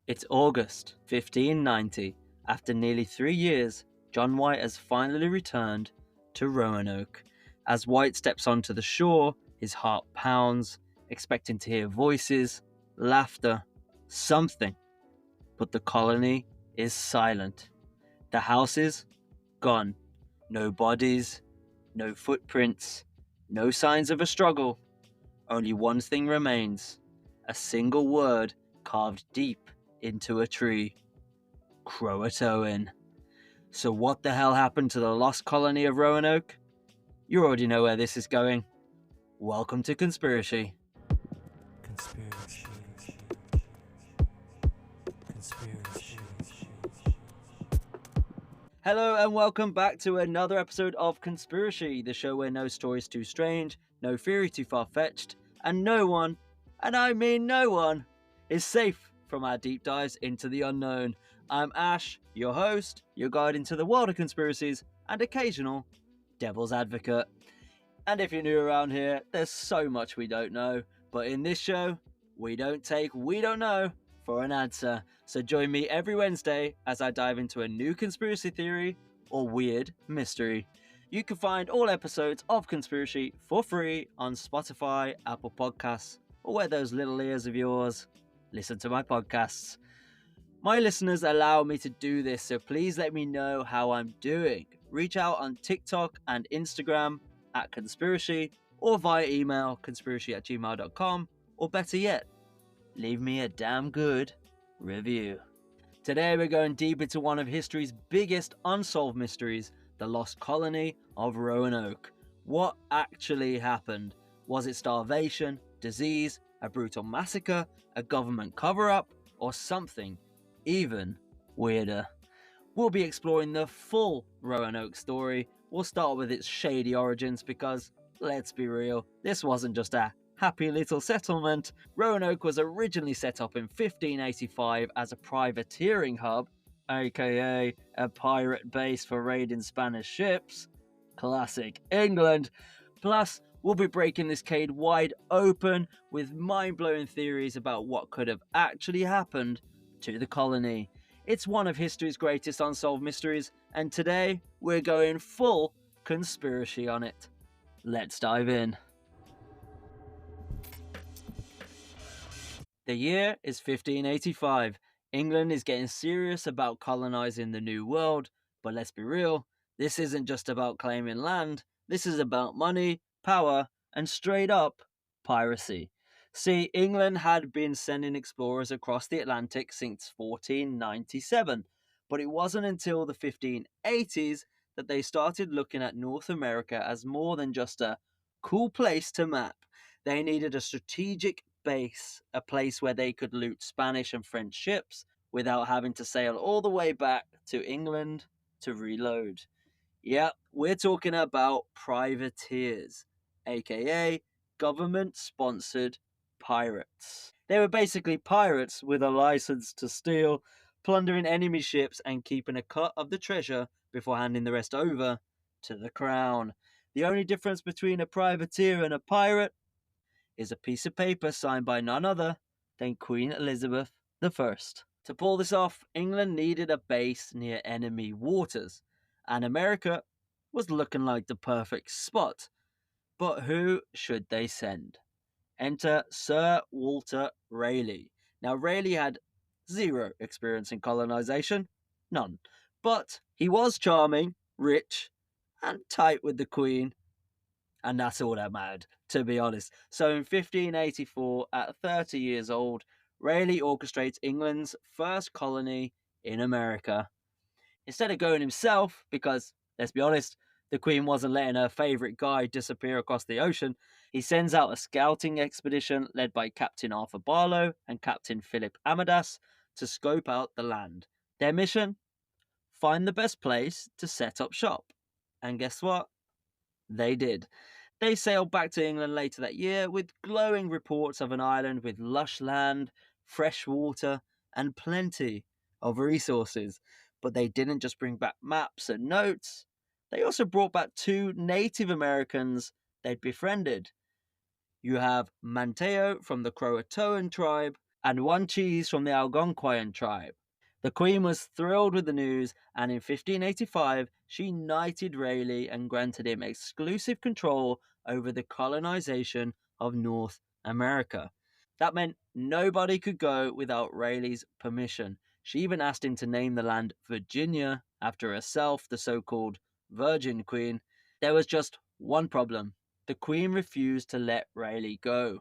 It's August 1590. After nearly 3 years, John White has finally returned to Roanoke. As White steps onto the shore, his heart pounds, expecting to hear voices, laughter, something. But the colony is silent. The houses, gone. No bodies, no footprints, no signs of a struggle. Only one thing remains. A single word carved deep into a tree. CROATOAN. So what the hell happened to the lost colony of Roanoke? You already know where this is going. Welcome to Conspiracy. Conspiracy. Conspiracy. Hello and welcome back to another episode of Conspiracy, the show where no story is too strange, no theory too far-fetched, and no one, and I mean no one, is safe from our deep dives into the unknown. I'm Ash, your host, your guide into the world of conspiracies, and occasional devil's advocate. And if you're new around here, there's so much we don't know, but in this show, we don't take "we don't know" for an answer. So join me every Wednesday as I dive into a new conspiracy theory or weird mystery. You can find all episodes of Conspiracy for free on Spotify, Apple Podcasts, or where those little ears of yours listen to my podcasts. My listeners allow me to do this, so please let me know how I'm doing. Reach out on TikTok and Instagram at Conspiracy, or via email conspiracy@gmail.com, or better yet, leave me a damn good review. Today we're going deep into one of history's biggest unsolved mysteries, the lost colony of Roanoke. What actually happened? Was it starvation, disease, a brutal massacre, a government cover-up, or something even weirder? We'll be exploring the full Roanoke story. We'll start with its shady origins because, let's be real, this wasn't just a happy little settlement. Roanoke was originally set up in 1585 as a privateering hub, aka a pirate base for raiding Spanish ships. Classic England. Plus, we'll be breaking this cade wide open with mind-blowing theories about what could have actually happened to the colony. It's one of history's greatest unsolved mysteries, and today we're going full conspiracy on it. Let's dive in. The year is 1585. England is getting serious about colonizing the New World, but let's be real, this isn't just about claiming land, this is about money, power, and straight up piracy. See, England had been sending explorers across the Atlantic since 1497, but it wasn't until the 1580s that they started looking at North America as more than just a cool place to map. They needed a strategic base, a place where they could loot Spanish and French ships without having to sail all the way back to England to reload. Yep, we're talking about privateers, aka government-sponsored pirates. They were basically pirates with a license to steal, plundering enemy ships and keeping a cut of the treasure before handing the rest over to the crown. The only difference between a privateer and a pirate is a piece of paper signed by none other than Queen Elizabeth I. To pull this off, England needed a base near enemy waters, and America was looking like the perfect spot. But who should they send? Enter Sir Walter Raleigh. Now, Raleigh had zero experience in colonization, none. But he was charming, rich, and tight with the Queen. And that's all that mattered, to be honest. So in 1584, at 30 years old, Raleigh orchestrates England's first colony in America. Instead of going himself, because, let's be honest, the Queen wasn't letting her favourite guy disappear across the ocean, he sends out a scouting expedition led by Captain Arthur Barlow and Captain Philip Amadas to scope out the land. Their mission? Find the best place to set up shop. And guess what? They did. They sailed back to England later that year with glowing reports of an island with lush land, fresh water, and plenty of resources. But they didn't just bring back maps and notes, they also brought back two Native Americans they'd befriended. You have Manteo from the Croatoan tribe and 1 cheese from the Algonquian tribe. The Queen was thrilled with the news, and in 1585 she knighted Raleigh and granted him exclusive control over the colonization of North America. That meant nobody could go without Raleigh's permission. She even asked him to name the land Virginia after herself, the so called Virgin Queen. There was just one problem. The Queen refused to let Raleigh go.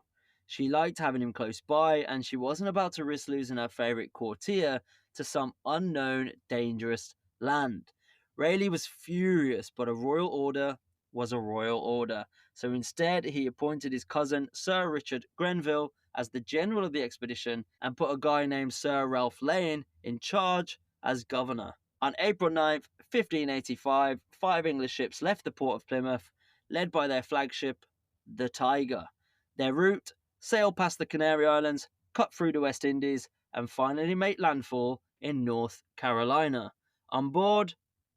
She liked having him close by, and she wasn't about to risk losing her favourite courtier to some unknown, dangerous land. Raleigh was furious, but a royal order was a royal order. So instead, he appointed his cousin, Sir Richard Grenville, as the general of the expedition and put a guy named Sir Ralph Lane in charge as governor. On April 9th, 1585, 5 English ships left the port of Plymouth, led by their flagship, the Tiger. Their route sailed past the Canary Islands, cut through the West Indies, and finally made landfall in North Carolina. On board,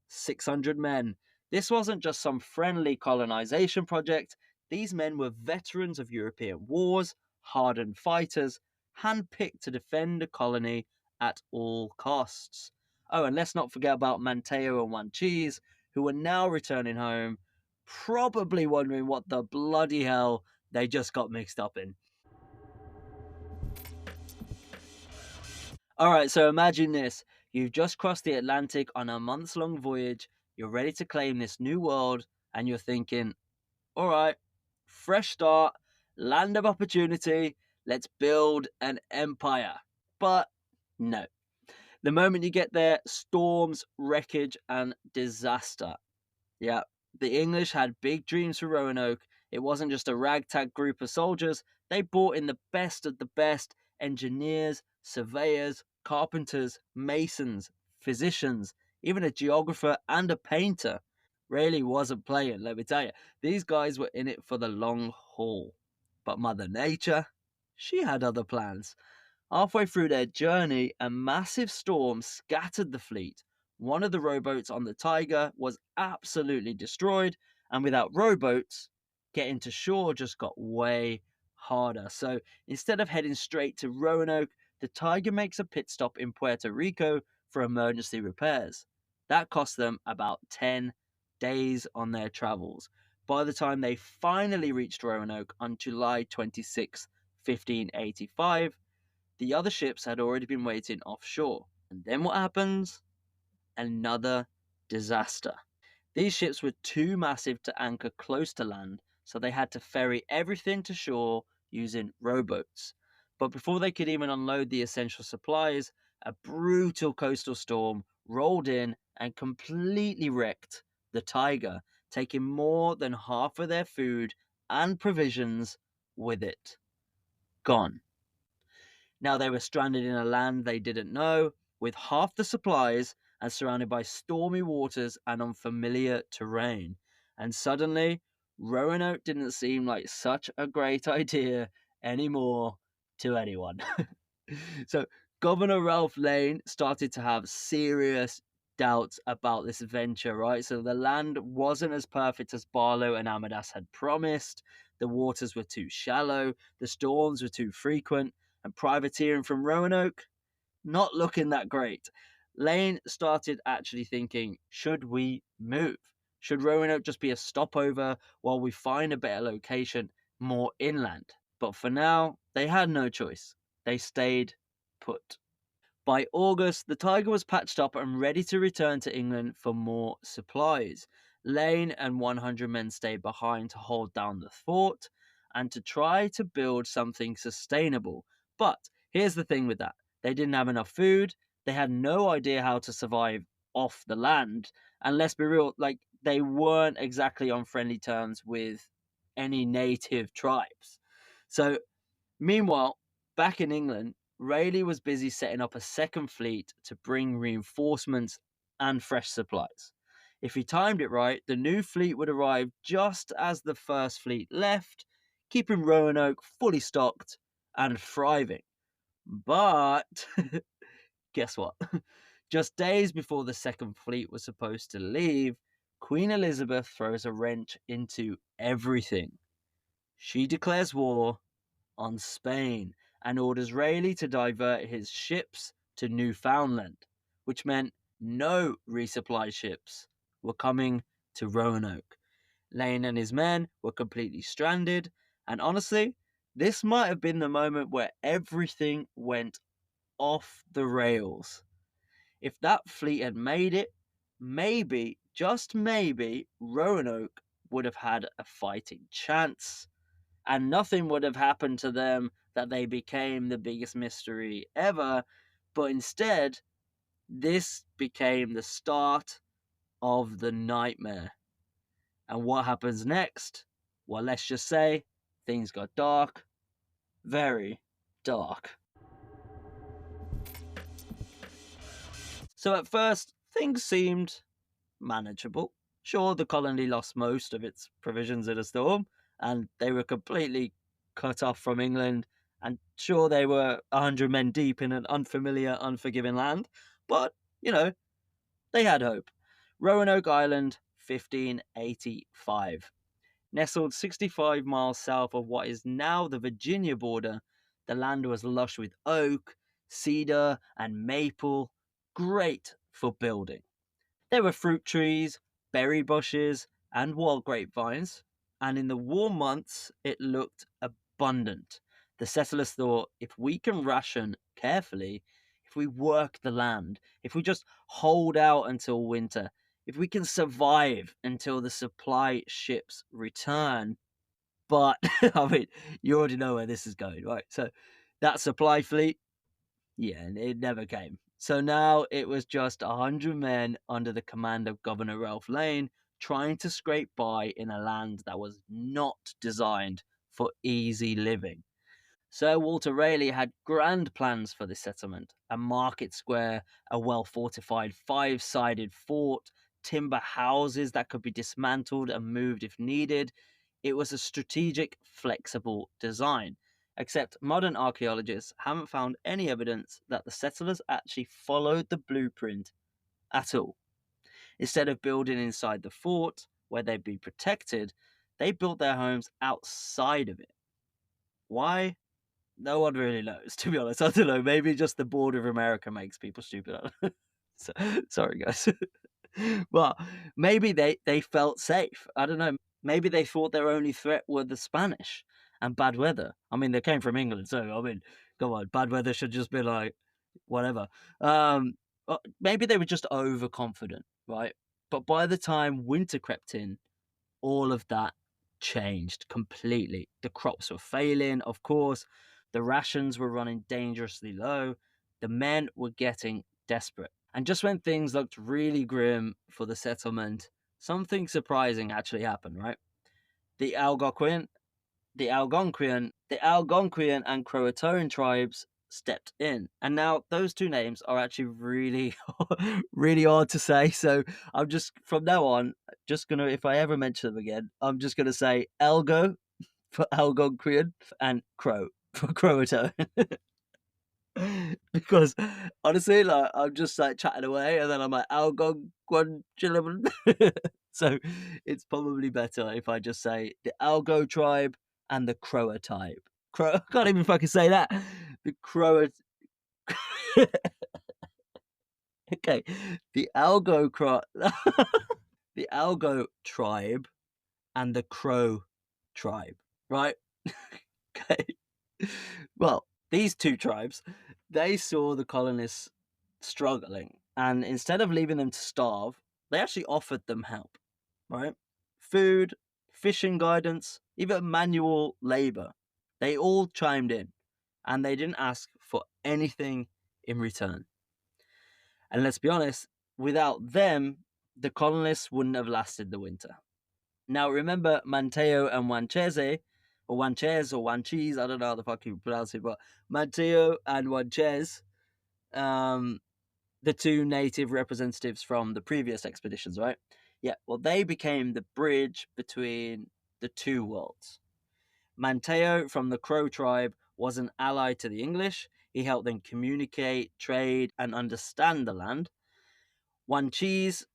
600 men. This wasn't just some friendly colonization project. These men were veterans of European wars, hardened fighters, handpicked to defend the colony at all costs. Oh, and let's not forget about Manteo and 1 cheese, who are now returning home, probably wondering what the bloody hell they just got mixed up in. Alright, so imagine this. You've just crossed the Atlantic on a months long voyage, you're ready to claim this new world, and you're thinking, alright, fresh start, land of opportunity, let's build an empire. But no. The moment you get there, storms, wreckage, and disaster. Yeah, the English had big dreams for Roanoke. It wasn't just a ragtag group of soldiers, they brought in the best of the best engineers, surveyors, carpenters, masons, physicians, even a geographer and a painter. Rayleigh wasn't playing, let me tell you. These guys were in it for the long haul. But Mother Nature, she had other plans. Halfway through their journey, a massive storm scattered the fleet. One of the rowboats on the Tiger was absolutely destroyed, and without rowboats, getting to shore just got way harder. So instead of heading straight to Roanoke, the Tiger makes a pit stop in Puerto Rico for emergency repairs. That cost them about 10 days on their travels. By the time they finally reached Roanoke on July 26, 1585, the other ships had already been waiting offshore. And then what happens? Another disaster. These ships were too massive to anchor close to land, so they had to ferry everything to shore using rowboats. But before they could even unload the essential supplies, a brutal coastal storm rolled in and completely wrecked the Tiger, taking more than half of their food and provisions with it. Gone. Now they were stranded in a land they didn't know, with half the supplies and surrounded by stormy waters and unfamiliar terrain. And suddenly, Roanoke didn't seem like such a great idea anymore to anyone. So, Governor Ralph Lane started to have serious doubts about this venture, right? So, the land wasn't as perfect as Barlow and Amadas had promised. The waters were too shallow, the storms were too frequent, and privateering from Roanoke, not looking that great. Lane started actually thinking, should we move? Should Roanoke just be a stopover while we find a better location more inland? But for now, they had no choice. They stayed put. By August, the Tiger was patched up and ready to return to England for more supplies. Lane and 100 men stayed behind to hold down the fort and to try to build something sustainable. But here's the thing with that, they didn't have enough food, they had no idea how to survive off the land, and let's be real, like they weren't exactly on friendly terms with any native tribes. So meanwhile, back in England, Rayleigh was busy setting up a second fleet to bring reinforcements and fresh supplies. If he timed it right, the new fleet would arrive just as the first fleet left, keeping Roanoke fully stocked and thriving. But guess what? Just days before the second fleet was supposed to leave, Queen Elizabeth throws a wrench into everything. She declares war on Spain, and orders Rayleigh to divert his ships to Newfoundland, which meant no resupply ships were coming to Roanoke. Lane and his men were completely stranded, and honestly, this might have been the moment where everything went off the rails. If that fleet had made it, maybe, just maybe, Roanoke would have had a fighting chance, and nothing would have happened to them that they became the biggest mystery ever. But instead, this became the start of the nightmare. And what happens next? Well, let's just say things got dark, very dark. So at first, things seemed manageable. Sure, the colony lost most of its provisions in a storm, and they were completely cut off from England. And sure, they were 100 men deep in an unfamiliar, unforgiving land, but, they had hope. Roanoke Island, 1585. Nestled 65 miles south of what is now the Virginia border, the land was lush with oak, cedar, and maple, great for building. There were fruit trees, berry bushes, and wild grapevines, and in the warm months it looked abundant. The settlers thought, if we can ration carefully, if we work the land, if we just hold out until winter, if we can survive until the supply ships return. But, I mean, you already know where this is going, right? So, that supply fleet, yeah, it never came. So now it was just 100 men under the command of Governor Ralph Lane trying to scrape by in a land that was not designed for easy living. Sir Walter Raleigh had grand plans for this settlement: a market square, a well fortified 5-sided fort, timber houses that could be dismantled and moved if needed. It was a strategic, flexible design. Except modern archaeologists haven't found any evidence that the settlers actually followed the blueprint at all. Instead of building inside the fort, where they'd be protected, they built their homes outside of it. Why? No one really knows, to be honest. I don't know. Maybe just the border of America makes people stupid. So, sorry, guys. But maybe they felt safe. I don't know. Maybe they thought their only threat were the Spanish and bad weather. I mean, they came from England, so I mean, come on, bad weather should just be like whatever. Maybe they were just overconfident, right? But by the time winter crept in, all of that changed completely. The crops were failing, of course. The rations were running dangerously low. The men were getting desperate. And just when things looked really grim for the settlement, something surprising actually happened, right? The Algonquian and Croatoan tribes stepped in. And now those two names are actually really, really hard to say. So I'm just, from now on, just gonna, if I ever mention them again, I'm just gonna say Algo for Algonquian and Crow for Croatoan. Because honestly, like I'm just like chatting away, and then I'm like Algonquin. So it's probably better if I just say the Algo tribe and the Croa tribe. I can't even fucking say that. The Croa. Okay, the Algo tribe and the Crow tribe. Right. Okay. Well, these two tribes, they saw the colonists struggling, and instead of leaving them to starve, they actually offered them help, right? Food, fishing guidance, even manual labor. They all chimed in, and they didn't ask for anything in return. And let's be honest, without them, the colonists wouldn't have lasted the winter. Now, remember Manteo and Wanchese, or Wanchez or Wanchese, I don't know how the fuck you pronounce it, but Manteo and Wanchez, the two native representatives from the previous expeditions, right? Yeah, well, they became the bridge between the two worlds. Manteo from the Crow tribe was an ally to the English. He helped them communicate, trade, and understand the land. Wanchese,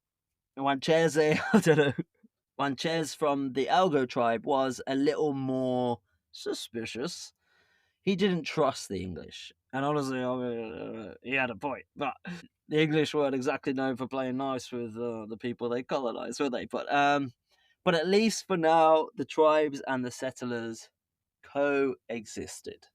Wanchese, I don't know, Sanchez from the Algo tribe was a little more suspicious. He didn't trust the English. And honestly, he had a point. But the English weren't exactly known for playing nice with the people they colonized, were they? But at least for now, the tribes and the settlers coexisted.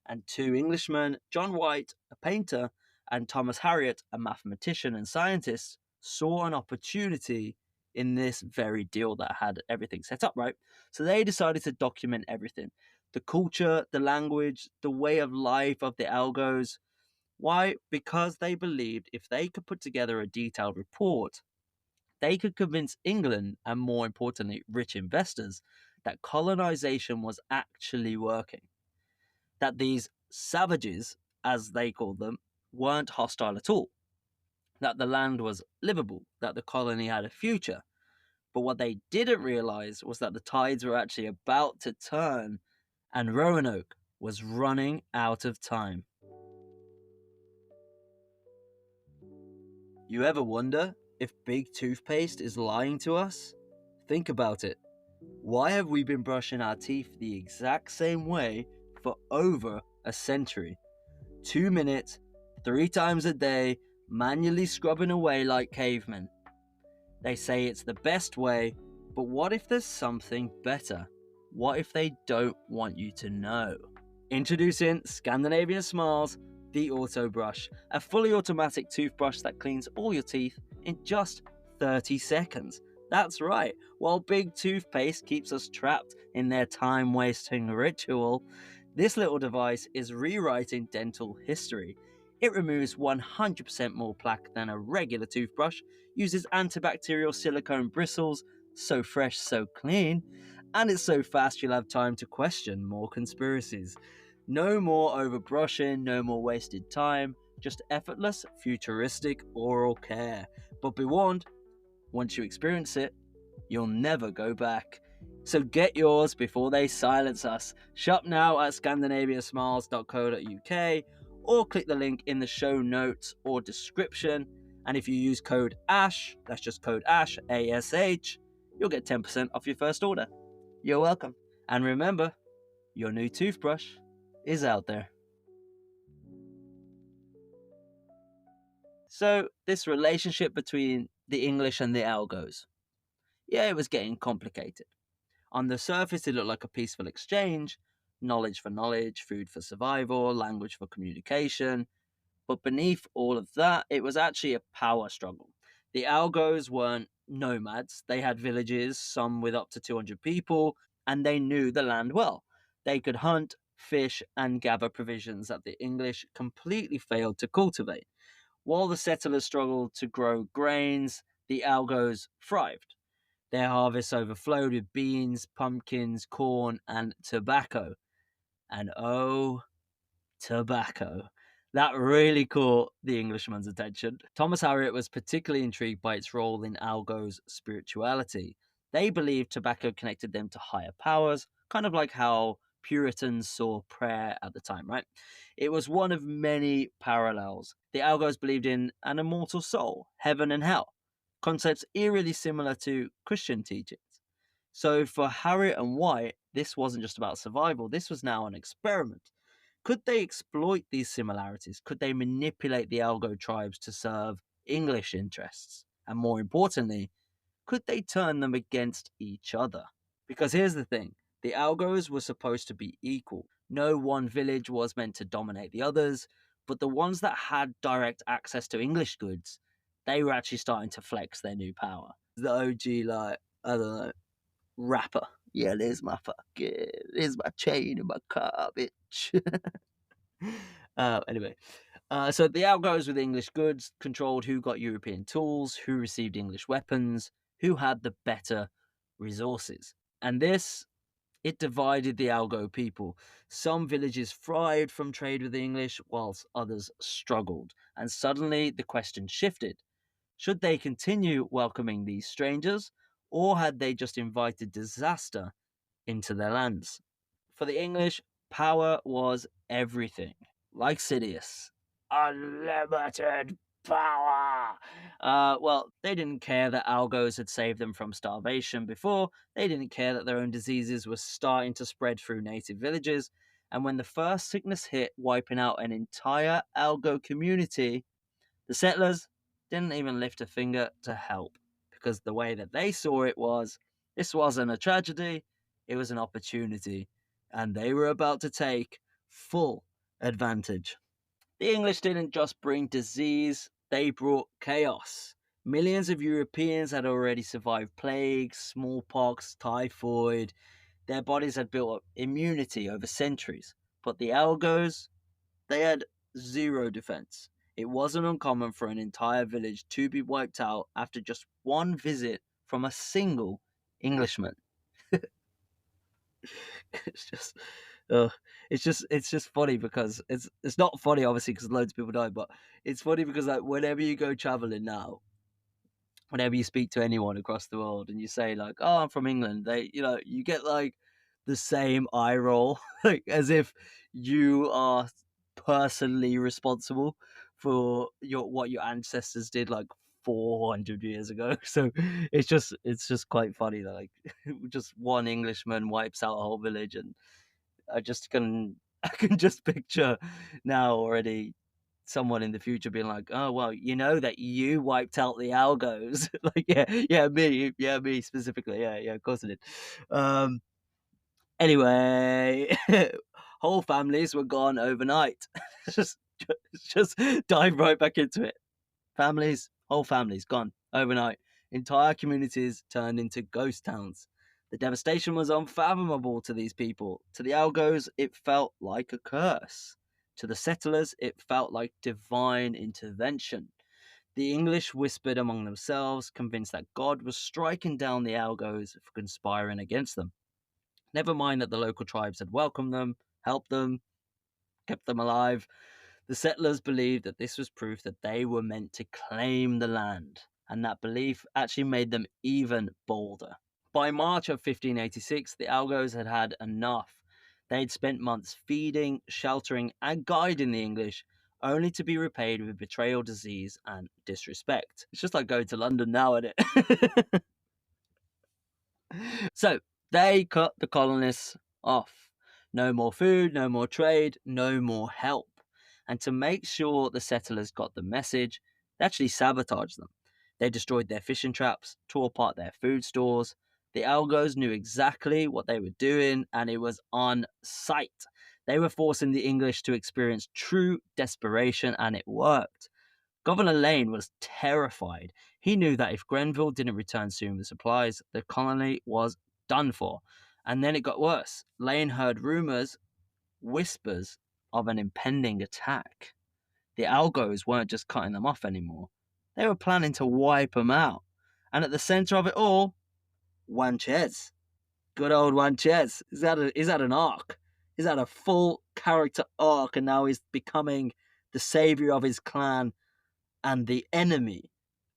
And two Englishmen, John White, a painter, and Thomas Harriot, a mathematician and scientist, saw an opportunity in this very deal that had everything set up, right? So they decided to document everything: the culture, the language, the way of life of the Algos. Why? Because they believed if they could put together a detailed report, they could convince England and, more importantly, rich investors that colonization was actually working, that these savages, as they called them, weren't hostile at all, that the land was livable, that the colony had a future. But what they didn't realize was that the tides were actually about to turn and Roanoke was running out of time. You ever wonder if Big Toothpaste is lying to us? Think about it. Why have we been brushing our teeth the exact same way for over a century? 2 minutes, 3 times a day, manually scrubbing away like cavemen. They say it's the best way, but what if there's something better? What if they don't want you to know? Introducing Scandinavian Smiles, the Auto Brush, a fully automatic toothbrush that cleans all your teeth in just 30 seconds. That's right, while Big Toothpaste keeps us trapped in their time wasting ritual, this little device is rewriting dental history. It removes 100% more plaque than a regular toothbrush, uses antibacterial silicone bristles, so fresh, so clean, and it's so fast you'll have time to question more conspiracies. No more overbrushing, no more wasted time, just effortless, futuristic oral care. But be warned, once you experience it, you'll never go back. So get yours before they silence us. Shop now at scandinaviansmiles.co.uk or click the link in the show notes or description. And if you use code ASH, that's just code ASH, ASH, you'll get 10% off your first order. You're welcome. And remember, your new toothbrush is out there. So, this relationship between the English and the Algos, yeah, it was getting complicated. On the surface, it looked like a peaceful exchange: knowledge for knowledge, food for survival, language for communication. But beneath all of that, it was actually a power struggle. The Algos weren't nomads, they had villages, some with up to 200 people, and they knew the land well. They could hunt, fish, and gather provisions that the English completely failed to cultivate. While the settlers struggled to grow grains, the Algos thrived. Their harvests overflowed with beans, pumpkins, corn, and tobacco. And oh, tobacco. That really caught the Englishman's attention. Thomas Harriot was particularly intrigued by its role in Algo's spirituality. They believed tobacco connected them to higher powers, kind of like how Puritans saw prayer at the time, right? It was one of many parallels. The Algos believed in an immortal soul, heaven and hell, concepts eerily similar to Christian teachings. So for Harriet and White, this wasn't just about survival, this was now an experiment. Could they exploit these similarities? Could they manipulate the Algo tribes to serve English interests? And more importantly, could they turn them against each other? Because here's the thing: the Algos were supposed to be equal. No one village was meant to dominate the others, but the ones that had direct access to English goods, they were actually starting to flex their new power. The OG, like, I don't know, rapper. Yeah, here's my chain and my car, bitch. Anyway, so the Outgoes with English goods controlled who got European tools, who received English weapons, who had the better resources. And this, it divided the Algo people. Some villages thrived from trade with the English, whilst others struggled. And suddenly the question shifted. Should they continue welcoming these strangers, or had they just invited disaster into their lands? For the English, power was everything. Like Sidious. Unlimited power! Well, they didn't care that Algos had saved them from starvation before. They didn't care that their own diseases were starting to spread through native villages. And when the first sickness hit, wiping out an entire algo community, the settlers didn't even lift a finger to help, because the way that they saw it was, this wasn't a tragedy, it was an opportunity, and they were about to take full advantage. The English didn't just bring disease, they brought chaos. Millions of Europeans had already survived plagues, smallpox, typhoid. Their bodies had built up immunity over centuries. But the Algos, they had zero defense. It wasn't uncommon for an entire village to be wiped out after just one visit from a single Englishman. It's just, uh, it's just funny, because it's not funny obviously because loads of people die, but it's funny because like whenever you go traveling now, whenever you speak to anyone across the world and you say like, "Oh, I'm from England," you get like the same eye roll, like as if you are personally responsible for what your ancestors did like 400 years ago. So it's just quite funny that like just one Englishman wipes out a whole village, and I just can I can just picture now already someone in the future being like, "Oh well, you know that you wiped out the algos." Like, yeah, me specifically, yeah, of course I did. Um, anyway, whole families were gone overnight. just, just dive right back into it. Whole families gone overnight. Entire communities turned into ghost towns. The devastation was unfathomable to these people. To the Algos, it felt like a curse. To the settlers, it felt like divine intervention. The English whispered among themselves, convinced that God was striking down the Algos for conspiring against them. Never mind that the local tribes had welcomed them, helped them, kept them alive. The settlers believed that this was proof that they were meant to claim the land, and that belief actually made them even bolder. By March of 1586, the Algos had had enough. They'd spent months feeding, sheltering, and guiding the English, only to be repaid with betrayal, disease, and disrespect. It's just like going to London now, isn't it? So they cut the colonists off. No more food, no more trade, no more help. And to make sure the settlers got the message, they actually sabotaged them. They destroyed their fishing traps, tore apart their food stores. The Algos knew exactly what they were doing, and it was on sight. They were forcing the English to experience true desperation, and it worked. Governor Lane was terrified. He knew that if Grenville didn't return soon with supplies, the colony was done for. And then it got worse. Lane heard rumors, whispers of an impending attack. The Algos weren't just cutting them off anymore. They were planning to wipe them out. And at the center of it all, Wanchez. Good old Wanchez. He's had an arc. He's had a full character arc, and now he's becoming the savior of his clan and the enemy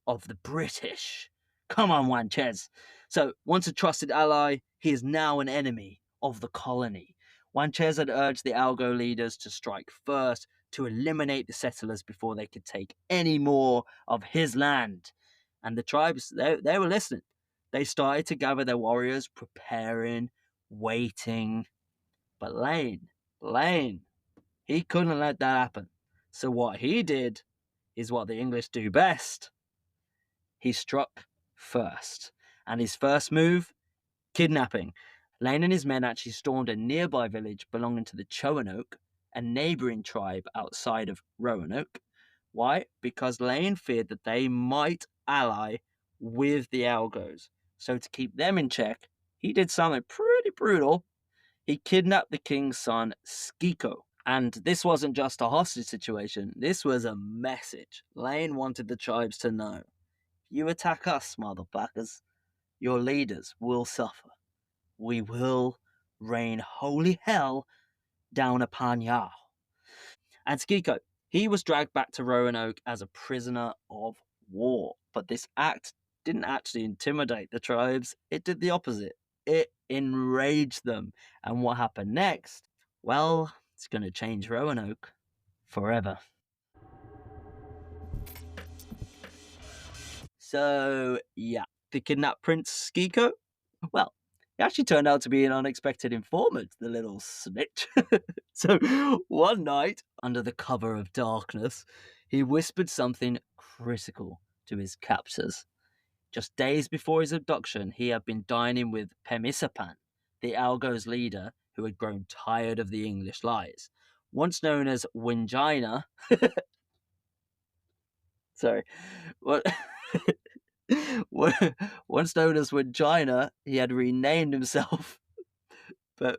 of the British. Come on, Wanchez. So, once a trusted ally, he is now an enemy of the colony. Wanchez had urged the Algo leaders to strike first, to eliminate the settlers before they could take any more of his land. And the tribes, they were listening. They started to gather their warriors, preparing, waiting. But Lane, he couldn't let that happen. So what he did is what the English do best. He struck first. And his first move, kidnapping. Lane and his men actually stormed a nearby village belonging to the Roanoke, a neighbouring tribe outside of Roanoke. Why? Because Lane feared that they might ally with the Algos. So to keep them in check, he did something pretty brutal. He kidnapped the king's son, Skiko. And this wasn't just a hostage situation, this was a message. Lane wanted the tribes to know, you attack us, motherfuckers, your leaders will suffer. We will rain holy hell down upon y'all. And Skiko, he was dragged back to Roanoke as a prisoner of war. But this act didn't actually intimidate the tribes, it did the opposite. It enraged them. And what happened next? Well, it's going to change Roanoke forever. So, yeah, the kidnapped Prince Skiko? Well, He actually turned out to be an unexpected informant, the little snitch. So one night, under the cover of darkness, he whispered something critical to his captors. Just days before his abduction, he had been dining with Pemisipan, the Algo's leader, who had grown tired of the English lies. Once known as Wingina, sorry, what? Once known as Wingina, he had renamed himself, but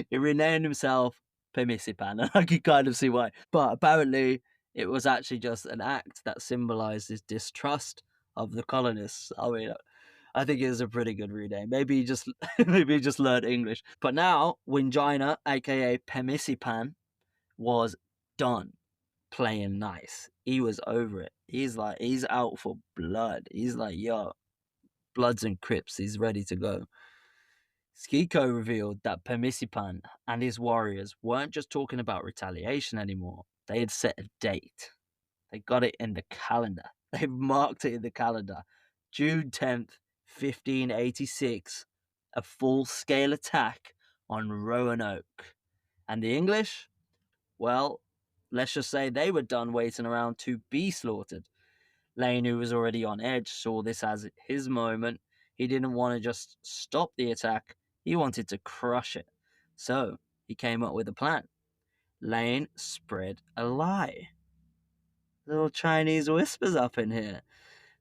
he renamed himself Pemisipan, and I can kind of see why. But apparently, it was actually just an act that symbolized his distrust of the colonists. I mean, I think it was a pretty good rename. Maybe he just maybe he just learned English. But now Wingina, aka Pemisipan, was done playing nice. He was over it. He's out for blood. He's like, yo, Bloods and Crips. He's ready to go. Skiko revealed that Pemisipan and his warriors weren't just talking about retaliation anymore. They had set a date. They got it in the calendar. They've marked it in the calendar. June 10th, 1586, a full-scale attack on Roanoke. And the English? Well, let's just say they were done waiting around to be slaughtered. Lane, who was already on edge, saw this as his moment. He didn't want to just stop the attack, he wanted to crush it. So, he came up with a plan. Lane spread a lie. Little Chinese whispers up in here.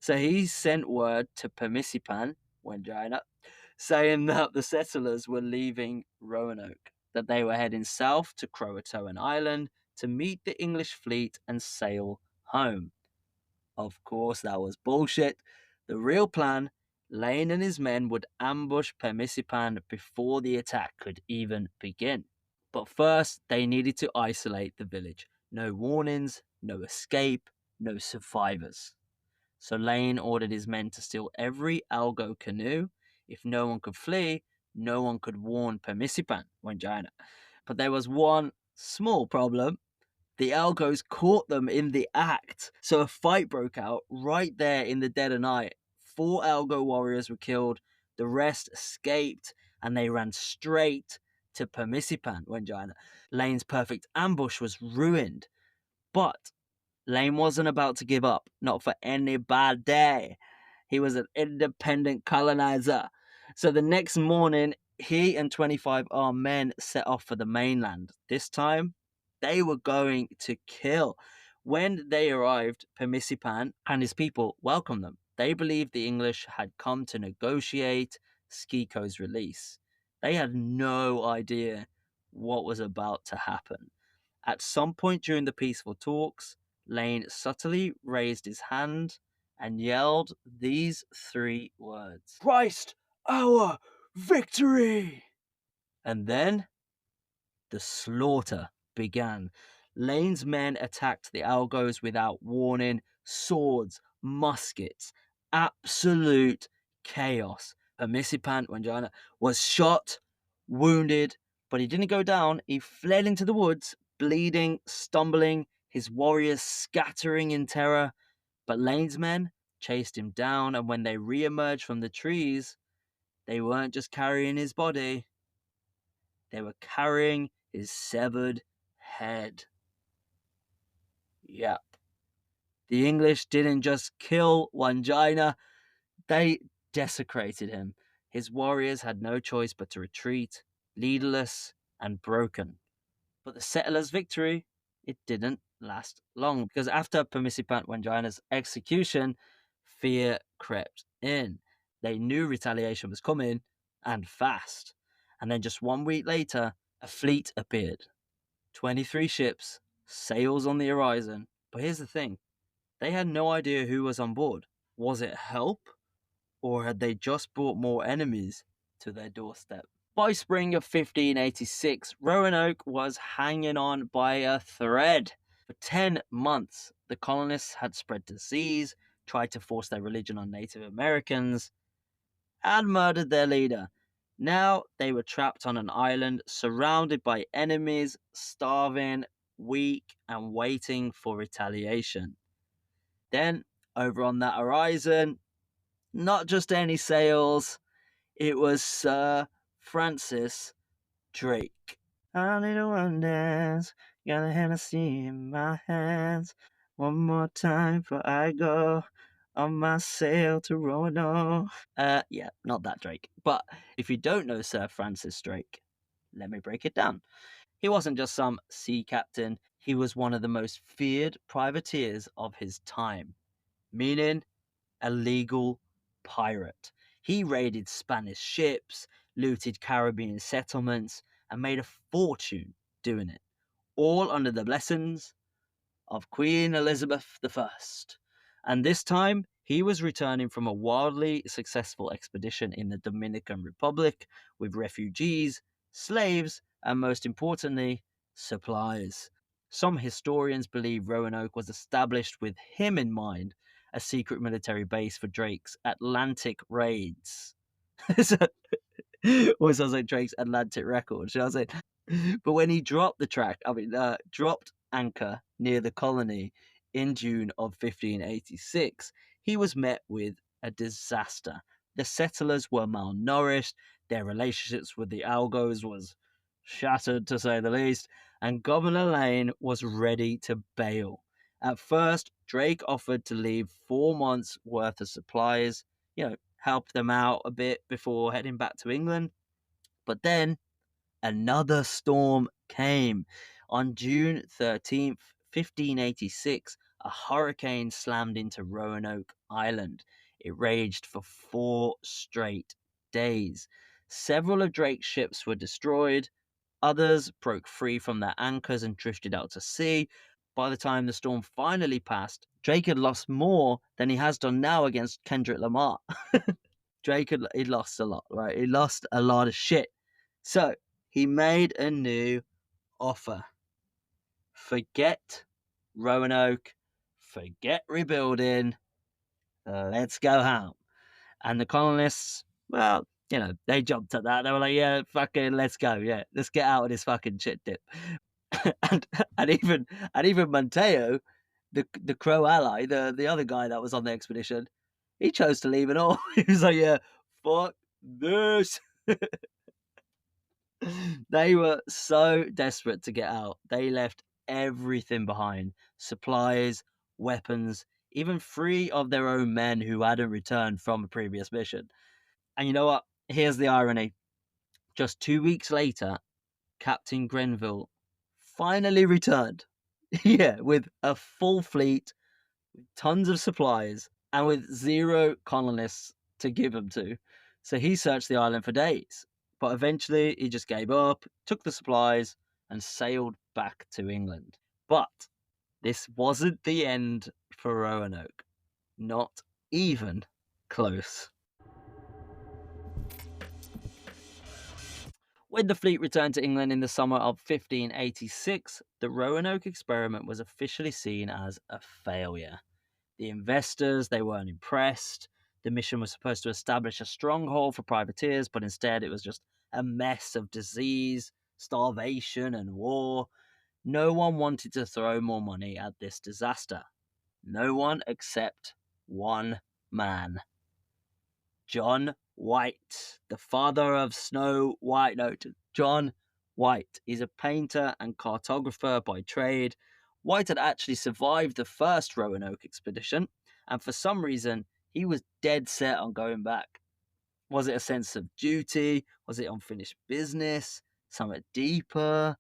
So he sent word to Pemisipan, Wengina, saying that the settlers were leaving Roanoke, that they were heading south to Croatoan Island to meet the English fleet and sail home. Of course, that was bullshit. The real plan, Lane and his men would ambush Pemisipan before the attack could even begin. But first, they needed to isolate the village. No warnings, no escape, no survivors. So Lane ordered his men to steal every Algo canoe. If no one could flee, no one could warn Pemisipan, Wengina. But there was one small problem. The Algos caught them in the act. So a fight broke out right there in the dead of night. 4 Algo warriors were killed. The rest escaped and they ran straight to Pemisipan, Wengina. Lane's perfect ambush was ruined. But Lane wasn't about to give up, not for anybody. He was an independent colonizer. So the next morning, he and 25 armed men set off for the mainland. This time, they were going to kill. When they arrived, Pemisipan and his people welcomed them. They believed the English had come to negotiate Skiko's release. They had no idea what was about to happen. At some point during the peaceful talks, Lane subtly raised his hand and yelled these 3 words: Christ, our victory! And then the slaughter began. Lane's men attacked the Algos without warning, swords, muskets, absolute chaos. Pemisipan Wengina was shot, wounded, but he didn't go down. He fled into the woods, bleeding, stumbling, his warriors scattering in terror. But Lane's men chased him down, and when they re-emerged from the trees, they weren't just carrying his body, they were carrying his severed head. Yep. The English didn't just kill Wangina, they desecrated him. His warriors had no choice but to retreat, leaderless and broken. But the settlers' victory, it didn't last long, because after Pemisipan Wangina's execution, fear crept in. They knew retaliation was coming, and fast. And then just 1 week later, a fleet appeared. 23 ships, sails on the horizon. But here's the thing, they had no idea who was on board. Was it help? Or had they just brought more enemies to their doorstep? By spring of 1586, Roanoke was hanging on by a thread. For 10 months, the colonists had spread disease, tried to force their religion on Native Americans, and murdered their leader. Now they were trapped on an island, surrounded by enemies, starving, weak, and waiting for retaliation. Then, over on that horizon, not just any sails, It was Sir Francis Drake. I need a one dance, got a Hennessy in my hands. One more time before I go on my sail to Roanoke. Yeah, not that Drake. But if you don't know Sir Francis Drake, let me break it down. He wasn't just some sea captain, he was one of the most feared privateers of his time, meaning a legal pirate. He raided Spanish ships, looted Caribbean settlements, and made a fortune doing it, all under the blessings of Queen Elizabeth I. And this time, he was returning from a wildly successful expedition in the Dominican Republic with refugees, slaves, and most importantly, supplies. Some historians believe Roanoke was established with him in mind, a secret military base for Drake's Atlantic raids. Always sounds like Drake's Atlantic record. You know what I'm saying? But when he dropped anchor near the colony in June of 1586, he was met with a disaster. The settlers were malnourished, their relationships with the Algos was shattered to say the least, and Governor Lane was ready to bail. At first, Drake offered to leave 4 months worth of supplies, help them out a bit before heading back to England. But then another storm came. On June 13th, 1586, a hurricane slammed into Roanoke Island. It raged for 4 straight days. Several of Drake's ships were destroyed, others broke free from their anchors and drifted out to sea. By the time the storm finally passed, Drake had lost more than he has done now against Kendrick Lamar. He lost a lot, right? He lost a lot of shit. So he made a new offer. Forget Roanoke, forget rebuilding, let's go home. And the colonists, well, they jumped at that. They were like, yeah, fucking, let's go. Yeah, let's get out of this fucking shit dip. and, and even Monteo, the Crow ally, the other guy that was on the expedition, he chose to leave it all. He was like, yeah, fuck this. They were so desperate to get out. They left everything behind: supplies, weapons, even 3 of their own men who hadn't returned from a previous mission. And you know what? Here's the irony. Just 2 weeks later, Captain Grenville finally returned. Yeah, with a full fleet, tons of supplies, and with 0 colonists to give them to. So he searched the island for days. But eventually he just gave up, took the supplies, and sailed back to England. But this wasn't the end for Roanoke. Not even close. When the fleet returned to England in the summer of 1586, the Roanoke experiment was officially seen as a failure. The investors, they weren't impressed. The mission was supposed to establish a stronghold for privateers, but instead it was just a mess of disease, starvation, and war. No one wanted to throw more money at this disaster. No one except one man. John White, the father of Snow White. No, John White. He's a painter and cartographer by trade. White had actually survived the first Roanoke expedition, and for some reason, he was dead set on going back. Was it a sense of duty? Was it unfinished business? Something deeper?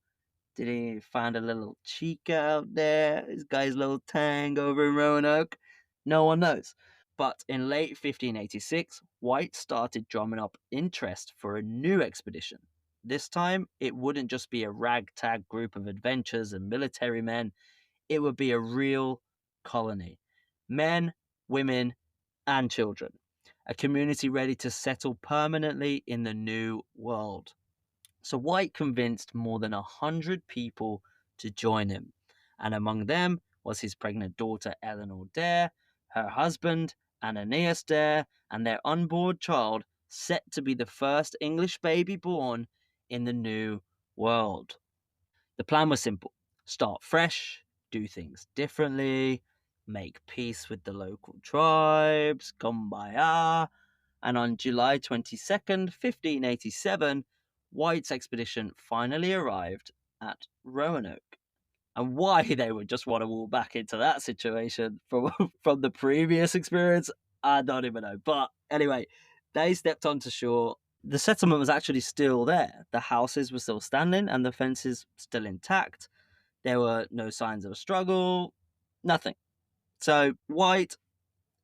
Did he find a little chica out there? This guy's little tang over in Roanoke? No one knows. But in late 1586, White started drumming up interest for a new expedition. This time, it wouldn't just be a ragtag group of adventurers and military men, it would be a real colony. Men, women, and children. A community ready to settle permanently in the new world. So White convinced more than 100 people to join him, and among them was his pregnant daughter Eleanor Dare, her husband Ananias Dare, and their unborn child, set to be the first English baby born in the new world. The plan was simple: start fresh, do things differently, make peace with the local tribes, kumbaya, And on July 22nd, 1587, White's expedition finally arrived at Roanoke. And why they would just want to walk back into that situation from from the previous experience, I don't even know. But anyway, they stepped onto shore. The settlement was actually still there. The houses were still standing and the fences still intact. There were no signs of a struggle, nothing. So White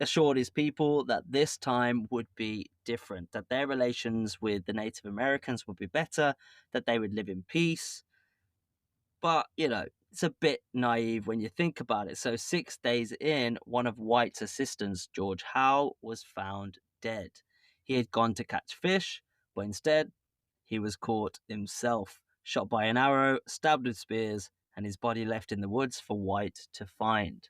assured his people that this time would be different, that their relations with the Native Americans would be better, that they would live in peace. But, it's a bit naive when you think about it. So 6 days in, one of White's assistants, George Howe, was found dead. He had gone to catch fish, but instead, he was caught himself, shot by an arrow, stabbed with spears, and his body left in the woods for White to find.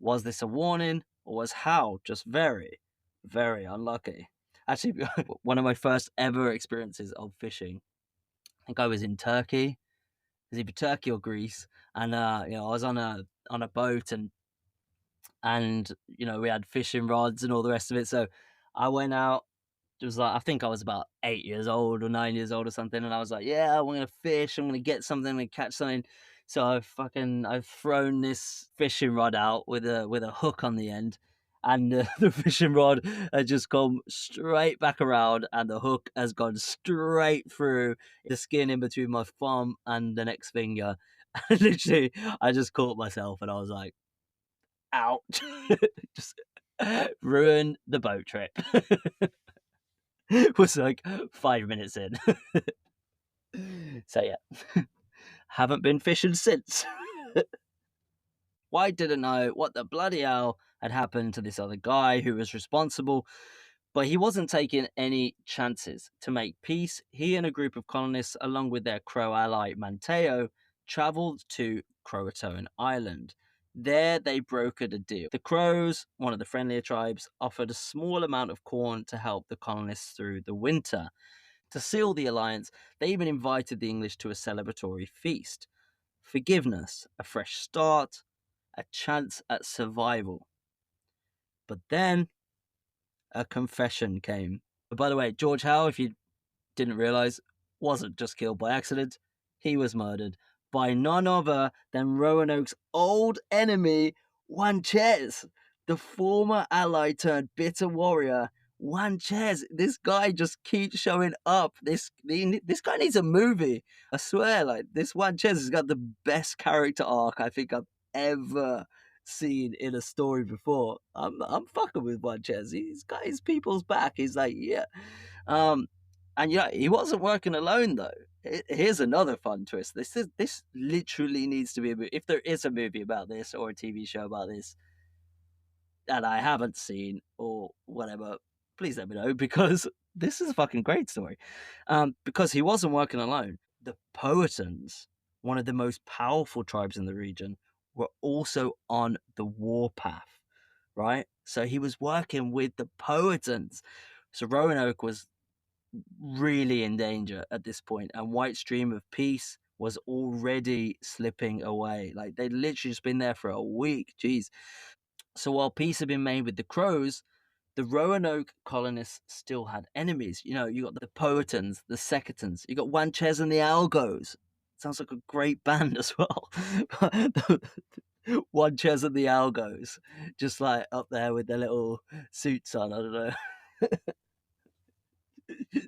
Was this a warning, or was Howe just very, very unlucky? Actually, one of my first ever experiences of fishing, I think I was in Turkey. It was either Turkey or Greece, and I was on a boat, and we had fishing rods and all the rest of it. So I went out. It was like, I think I was about 8 years old or 9 years old or something, and I was like, yeah, I'm gonna fish. I'm gonna get something. I'm gonna catch something. So I've thrown this fishing rod out with a hook on the end, and the fishing rod had just come straight back around, and the hook has gone straight through the skin in between my thumb and the next finger. And literally, I just caught myself, and I was like, ouch! Just ruined the boat trip. Was like 5 minutes in. So yeah, haven't been fishing since. White didn't know what the bloody hell had happened to this other guy who was responsible, but he wasn't taking any chances. To make peace, he and a group of colonists, along with their Crow ally Manteo, travelled to Croatoan Island. There they brokered a deal. The Crows, one of the friendlier tribes, offered a small amount of corn to help the colonists through the winter. To seal the alliance, they even invited the English to a celebratory feast. Forgiveness, a fresh start, a chance at survival. But then a confession came. By the way, George Howe, if you didn't realise, wasn't just killed by accident. He was murdered by none other than Roanoke's old enemy, Juanchez, the former ally turned bitter warrior. Juanchez, this guy just keeps showing up. This guy needs a movie. I swear, like this Juanchez has got the best character arc I think I've ever seen in a story before. I'm fucking with Juanchez. He's got his people's back. He's like, yeah. Um, and he wasn't working alone though. Here's another fun twist. This literally needs to be a movie. If there is a movie about this or a TV show about this that I haven't seen or whatever, please let me know because this is a fucking great story. Because he wasn't working alone. The Powhatans, one of the most powerful tribes in the region, were also on the warpath, right? So he was working with the Powhatans. So Roanoke was really in danger at this point, and White's dream of peace was already slipping away. Like they'd literally just been there for a week. Jeez. So while peace had been made with the Crows, the Roanoke colonists still had enemies. You got the Powhatans, the Secretans, you got Juanchez and the Algos. Sounds like a great band as well. Juanchez and the Algos, just like up there with their little suits on. I don't know.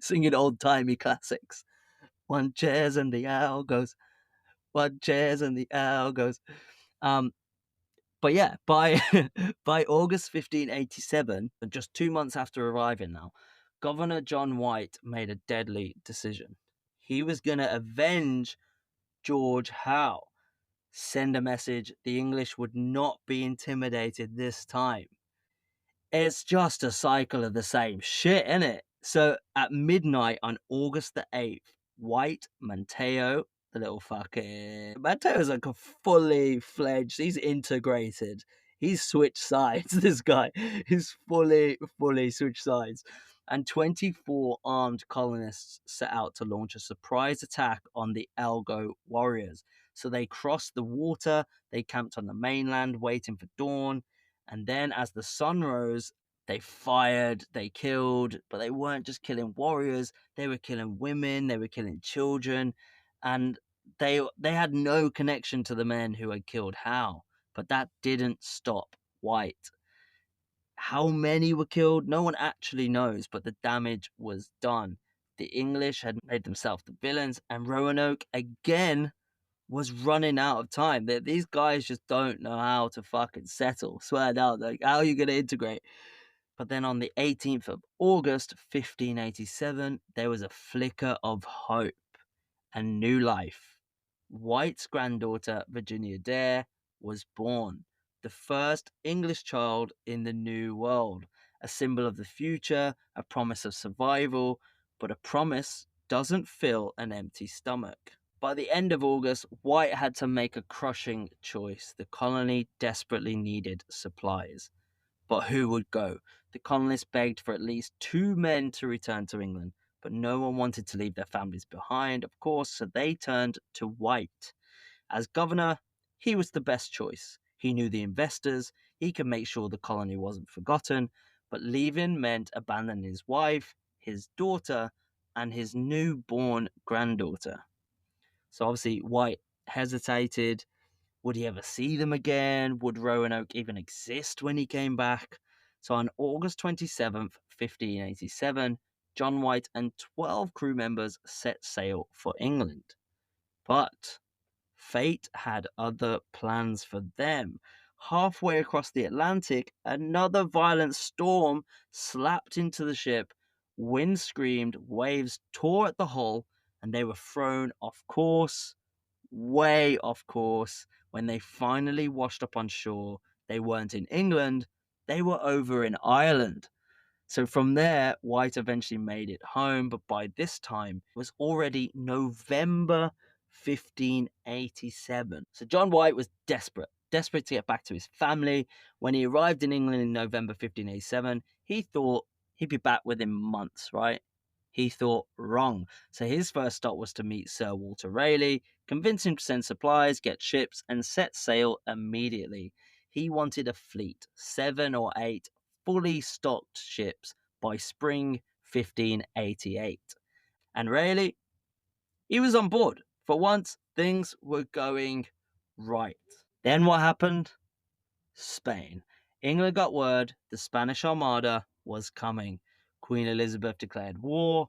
Singing old timey classics. Juanchez and the Algos, Juanchez and the Algos. But yeah, by by August 1587, and just 2 months after arriving now, Governor John White made a deadly decision. He was going to avenge George Howe, send a message the English would not be intimidated this time. It's just a cycle of the same shit, isn't it? So at midnight on August the 8th, White, Manteo, the little fucking Mateo's like a fully fledged, he's integrated. He's switched sides, this guy. He's fully switched sides. And 24 armed colonists set out to launch a surprise attack on the Algo warriors. So they crossed the water, they camped on the mainland waiting for dawn, and then as the sun rose, They fired, they killed, but they weren't just killing warriors, they were killing women, they were killing children, and they had no connection to the men who had killed Howe. But that didn't stop White. How many were killed, no one actually knows, but the damage was done. The English had made themselves the villains, and Roanoke again was running out of time. These guys just don't know how to fucking settle. Swear down, like, how are you going to integrate? But then on the 18th of August, 1587, there was a flicker of hope and new life. White's granddaughter, Virginia Dare, was born, the first English child in the New World, a symbol of the future, a promise of survival, but a promise doesn't fill an empty stomach. By the end of August, White had to make a crushing choice. The colony desperately needed supplies. But who would go? The colonists begged for at least 2 men to return to England, but no one wanted to leave their families behind, of course, so they turned to White. As governor, he was the best choice. He knew the investors, he could make sure the colony wasn't forgotten, but leaving meant abandoning his wife, his daughter, and his newborn granddaughter. So obviously, White hesitated. Would he ever see them again? Would Roanoke even exist when he came back? So on August 27th, 1587, John White and 12 crew members set sail for England. But fate had other plans for them. Halfway across the Atlantic, another violent storm slapped into the ship. Wind screamed, waves tore at the hull, and they were thrown off course, way off course. When they finally washed up on shore, they weren't in England, they were over in Ireland. So from there, White eventually made it home, but by this time it was already November 1587. So John White was desperate to get back to his family. When he arrived in England in November 1587, he thought he'd be back within months, right? He thought wrong. So his first stop was to meet Sir Walter Raleigh, convince him to send supplies, get ships, and set sail immediately. He wanted a fleet, 7 or 8 fully stocked ships by spring 1588. And Raleigh, he was on board. For once, things were going right. Then what happened? Spain. England got word the Spanish Armada was coming. Queen Elizabeth declared war.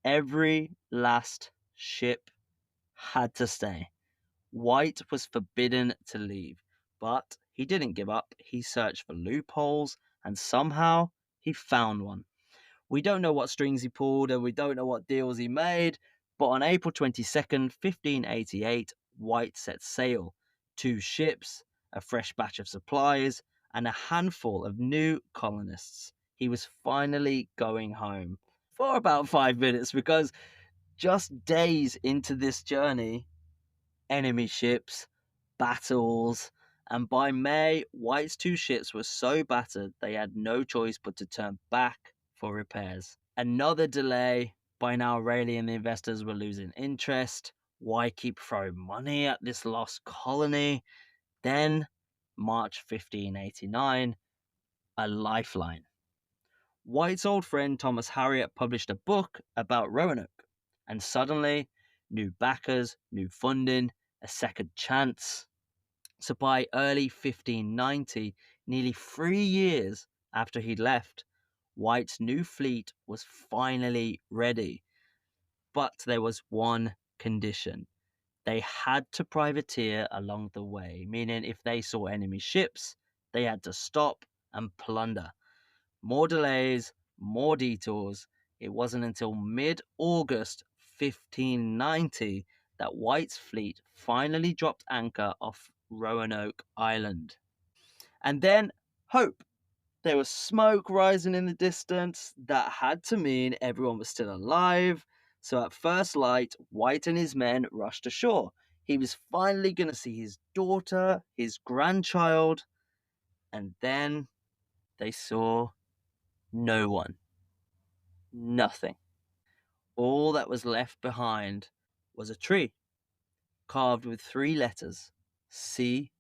Every last ship had to stay. White was forbidden to leave, but he didn't give up. He searched for loopholes, and somehow he found one. We don't know what strings he pulled and we don't know what deals he made, but on April 22nd, 1588, White set sail. 2 ships, a fresh batch of supplies, and a handful of new colonists. He was finally going home for about 5 minutes because just days into this journey, enemy ships, battles, and by May, White's 2 ships were so battered they had no choice but to turn back for repairs. Another delay. By now, Raleigh and the investors were losing interest. Why keep throwing money at this lost colony? Then, March 1589, a lifeline. White's old friend Thomas Harriot published a book about Roanoke, and suddenly, new backers, new funding, a second chance. So by early 1590, nearly 3 years after he'd left, White's new fleet was finally ready. But there was one condition. They had to privateer along the way, meaning if they saw enemy ships, they had to stop and plunder. More delays, more detours. It wasn't until mid-August 1590 that White's fleet finally dropped anchor off Roanoke Island. And then hope. There was smoke rising in the distance. That had to mean everyone was still alive. So at first light, White and his men rushed ashore. He was finally going to see his daughter, his grandchild, and then they saw no one. Nothing. All that was left behind was a tree carved with 3 letters: CRO.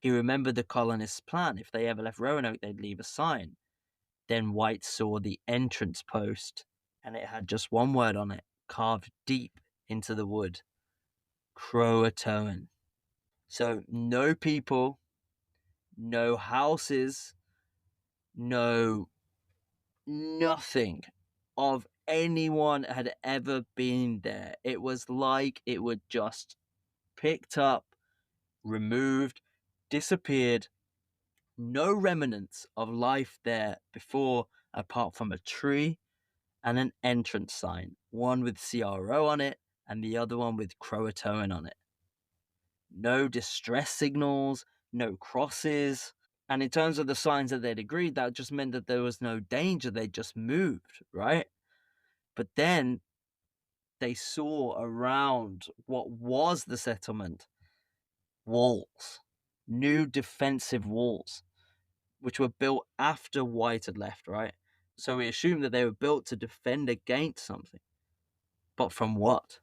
He remembered the colonists' plan. If they ever left Roanoke, they'd leave a sign. Then White saw the entrance post, and it had just one word on it, carved deep into the wood: CROATOAN. So no people, no houses, no nothing of anyone had ever been there. It was like it would just picked up, removed, disappeared. No remnants of life there before, apart from a tree and an entrance sign, one with CRO on it and the other one with Croatoan on it. No distress signals, no crosses. And in terms of the signs that they'd agreed, that just meant that there was no danger. They just moved, right? But then they saw around what was the settlement walls, new defensive walls, which were built after White had left, right? So we assume that they were built to defend against something. But from what?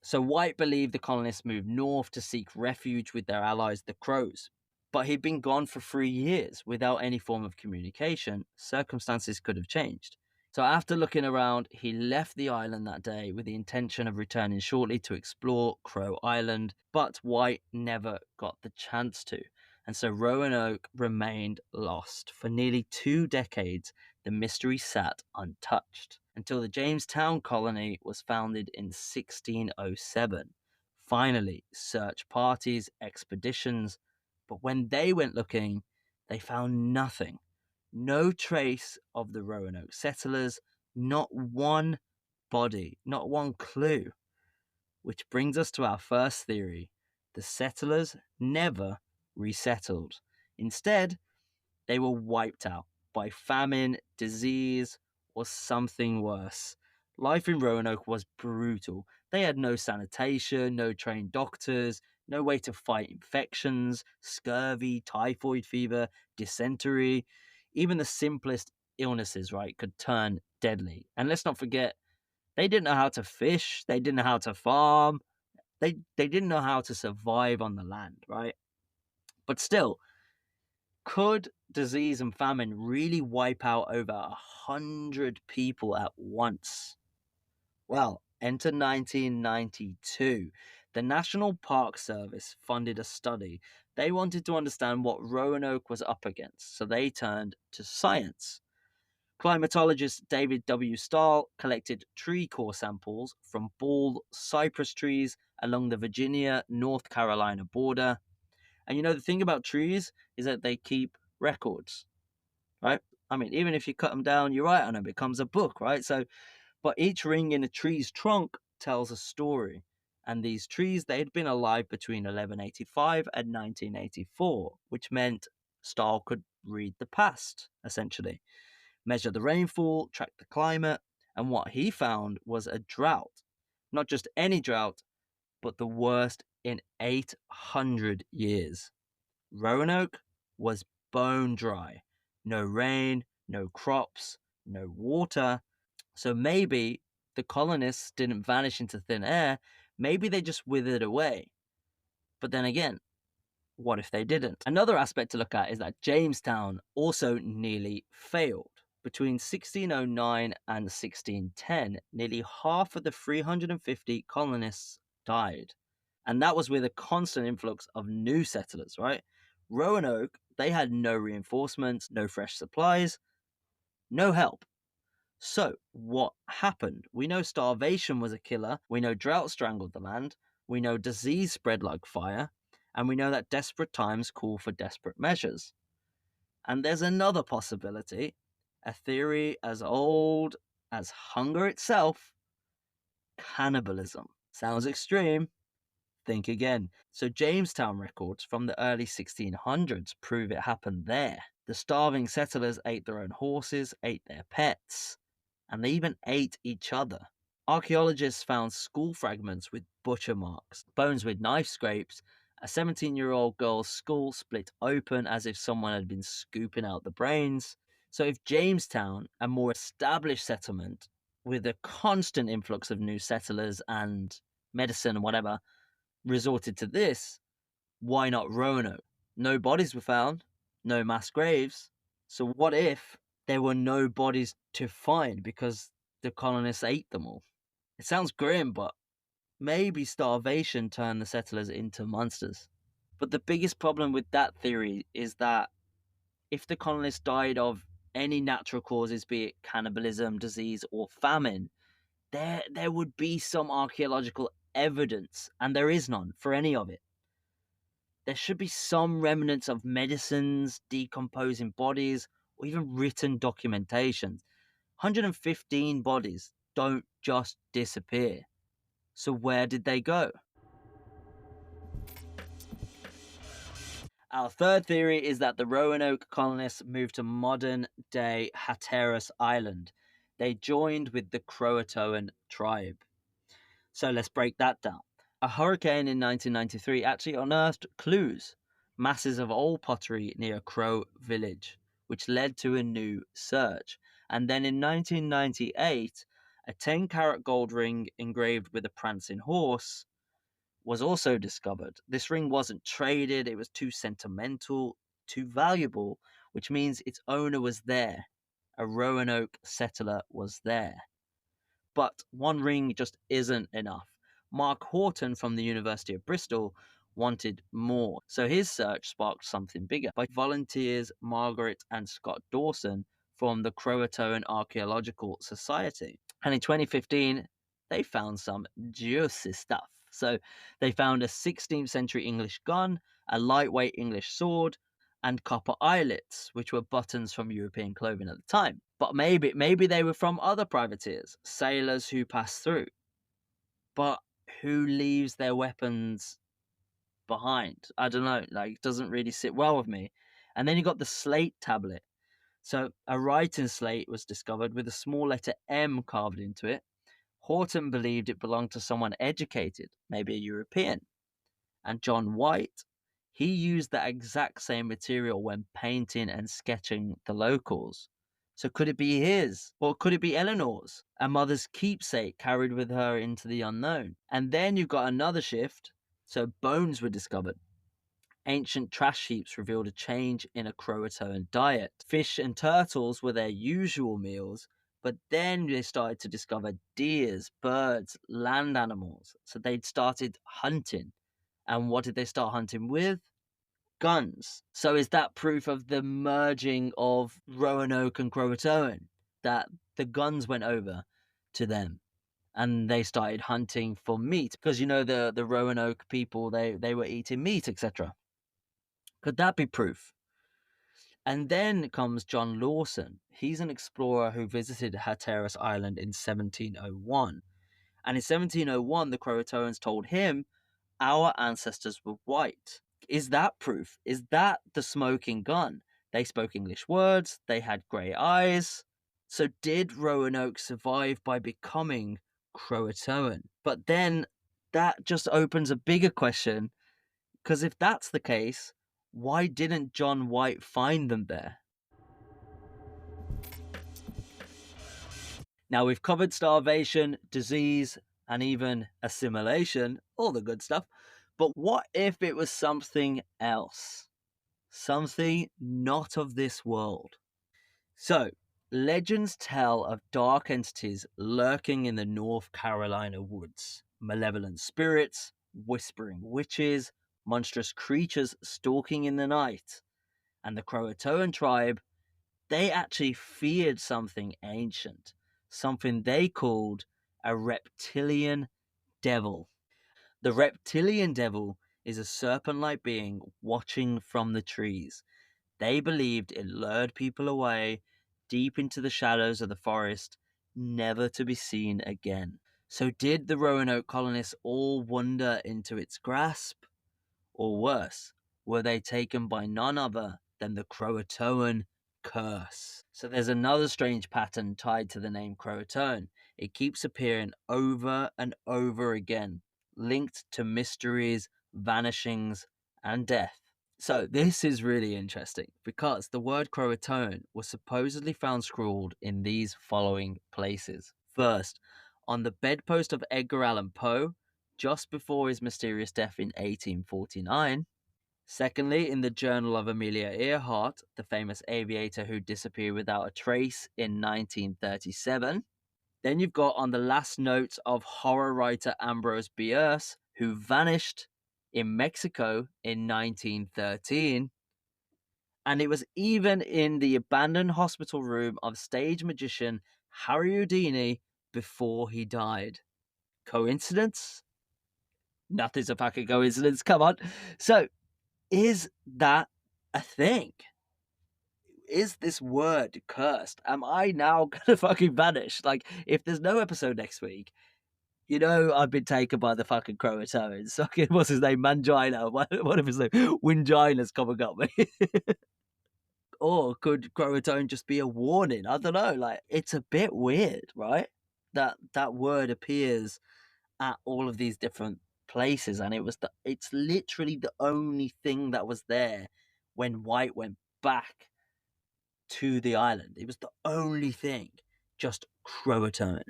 So White believed the colonists moved north to seek refuge with their allies, the Crows. But he'd been gone for 3 years without any form of communication. Circumstances could have changed. So after looking around, he left the island that day with the intention of returning shortly to explore Crow Island, but White never got the chance to. And so Roanoke remained lost. For nearly 2 decades, the mystery sat untouched until the Jamestown colony was founded in 1607. Finally, search parties, expeditions, but when they went looking, they found nothing. No trace of the Roanoke settlers, not one body, not one clue. Which brings us to our first theory: the settlers never resettled. Instead, they were wiped out by famine, disease, or something worse. Life in Roanoke was brutal. They had no sanitation, no trained doctors, no way to fight infections, scurvy, typhoid fever, dysentery. Even the simplest illnesses, right, could turn deadly. And let's not forget, they didn't know how to fish, they didn't know how to farm, they didn't know how to survive on the land, right? But still, could disease and famine really wipe out over 100 people at once? Well, enter 1992. The National Park Service funded a study. They wanted to understand what Roanoke was up against, so they turned to science. Climatologist David W. Stahl collected tree core samples from bald cypress trees along the Virginia-North Carolina border. And you know, the thing about trees is that they keep records, right? I mean, even if you cut them down, you write on them, it becomes a book, right? So, but each ring in a tree's trunk tells a story. And these trees, they had been alive between 1185 and 1984, which meant Stahl could read the past, essentially, measure the rainfall, track the climate. And what he found was a drought. Not just any drought, but the worst in 800 years. Roanoke was bone dry. No rain, no crops, no water. So maybe the colonists didn't vanish into thin air. Maybe they just withered away. But then again, what if they didn't? Another aspect to look at is that Jamestown also nearly failed. Between 1609 and 1610, nearly half of the 350 colonists died. And that was with a constant influx of new settlers, right? Roanoke, they had no reinforcements, no fresh supplies, no help. So, what happened? We know starvation was a killer, we know drought strangled the land, we know disease spread like fire, and we know that desperate times call for desperate measures. And there's another possibility, a theory as old as hunger itself: cannibalism. Sounds extreme. Think again. So Jamestown records from the early 1600s prove it happened there. The starving settlers ate their own horses, ate their pets, and they even ate each other. Archaeologists found skull fragments with butcher marks, bones with knife scrapes, a 17-year-old girl's skull split open as if someone had been scooping out the brains. So if Jamestown, a more established settlement with a constant influx of new settlers and medicine and whatever, resorted to this, why not Roanoke? No bodies were found, no mass graves. So what if there were no bodies to find because the colonists ate them all? It sounds grim, but maybe starvation turned the settlers into monsters. But the biggest problem with that theory is that if the colonists died of any natural causes, be it cannibalism, disease, or famine, there would be some archaeological evidence, and there is none for any of it. There should be some remnants of medicines, decomposing bodies, or even written documentation. 115 bodies don't just disappear. So where did they go? Our third theory is that the Roanoke colonists moved to modern day Hatteras Island. They joined with the Croatoan tribe. So let's break that down. A hurricane in 1993 actually unearthed clues, masses of old pottery near a Crow village, which led to a new search. And then in 1998, a 10-carat gold ring engraved with a prancing horse was also discovered. This ring wasn't traded, it was too sentimental, too valuable, which means its owner was there. A Roanoke settler was there. But one ring just isn't enough. Mark Horton from the University of Bristol wanted more, so his search sparked something bigger. By volunteers Margaret and Scott Dawson from the Croatoan Archaeological Society. And in 2015, they found some juicy stuff. So they found a 16th century English gun, a lightweight English sword, and copper eyelets, which were buttons from European clothing at the time. But maybe they were from other privateers, sailors who passed through. But who leaves their weapons behind? I don't know, like it doesn't really sit well with me. And then you got the slate tablet. So a writing slate was discovered with a small letter M carved into it. Horton believed it belonged to someone educated, maybe a European. And John White, he used that exact same material when painting and sketching the locals. So could it be his? Or could it be Eleanor's? A mother's keepsake carried with her into the unknown. And then you've got another shift. So bones were discovered. Ancient trash heaps revealed a change in a Croatoan diet. Fish and turtles were their usual meals, but then they started to discover deers, birds, land animals. So they'd started hunting. And what did they start hunting with? Guns. So is that proof of the merging of Roanoke and Croatoan? That the guns went over to them and they started hunting for meat? Because you know the Roanoke people, they were eating meat, etc. Could that be proof? And then comes John Lawson. He's an explorer who visited Hatteras Island in 1701. And in 1701, the Croatoans told him, our ancestors were white. Is that proof? Is that the smoking gun? They spoke English words, they had grey eyes. So did Roanoke survive by becoming Croatoan? But then that just opens a bigger question, because if that's the case, why didn't John White find them there? Now we've covered starvation, disease, and even assimilation, all the good stuff. But what if it was something else? Something not of this world. So, legends tell of dark entities lurking in the North Carolina woods. Malevolent spirits, whispering witches, monstrous creatures stalking in the night. And the Croatoan tribe, they actually feared something ancient, something they called a reptilian devil. The reptilian devil is a serpent like being watching from the trees. They believed it lured people away deep into the shadows of the forest, never to be seen again. So, did the Roanoke colonists all wander into its grasp? Or worse, were they taken by none other than the Croatoan curse? So there's another strange pattern tied to the name Croatoan. It keeps appearing over and over again, linked to mysteries, vanishings, and death. So this is really interesting because the word Croatoan was supposedly found scrawled in these following places. First, on the bedpost of Edgar Allan Poe, just before his mysterious death in 1849. Secondly, in the Journal of Amelia Earhart, the famous aviator who disappeared without a trace in 1937. Then you've got on the last notes of horror writer Ambrose Bierce, who vanished in Mexico in 1913. And it was even in the abandoned hospital room of stage magician Harry Houdini before he died. Coincidence? Nothing's a fucking coincidence, come on. So, is that a thing? Is this word cursed? Am I now gonna fucking vanish? Like, if there's no episode next week, you know I've been taken by the fucking Croatoans. Fucking, what's his name? Mangina. What if his name? Wingina's coming up me. Or could Croatoan just be a warning? I don't know. Like, it's a bit weird, right? That word appears at all of these different places, and it's literally the only thing that was there when White went back to the island. It was the only thing, just Croatoan,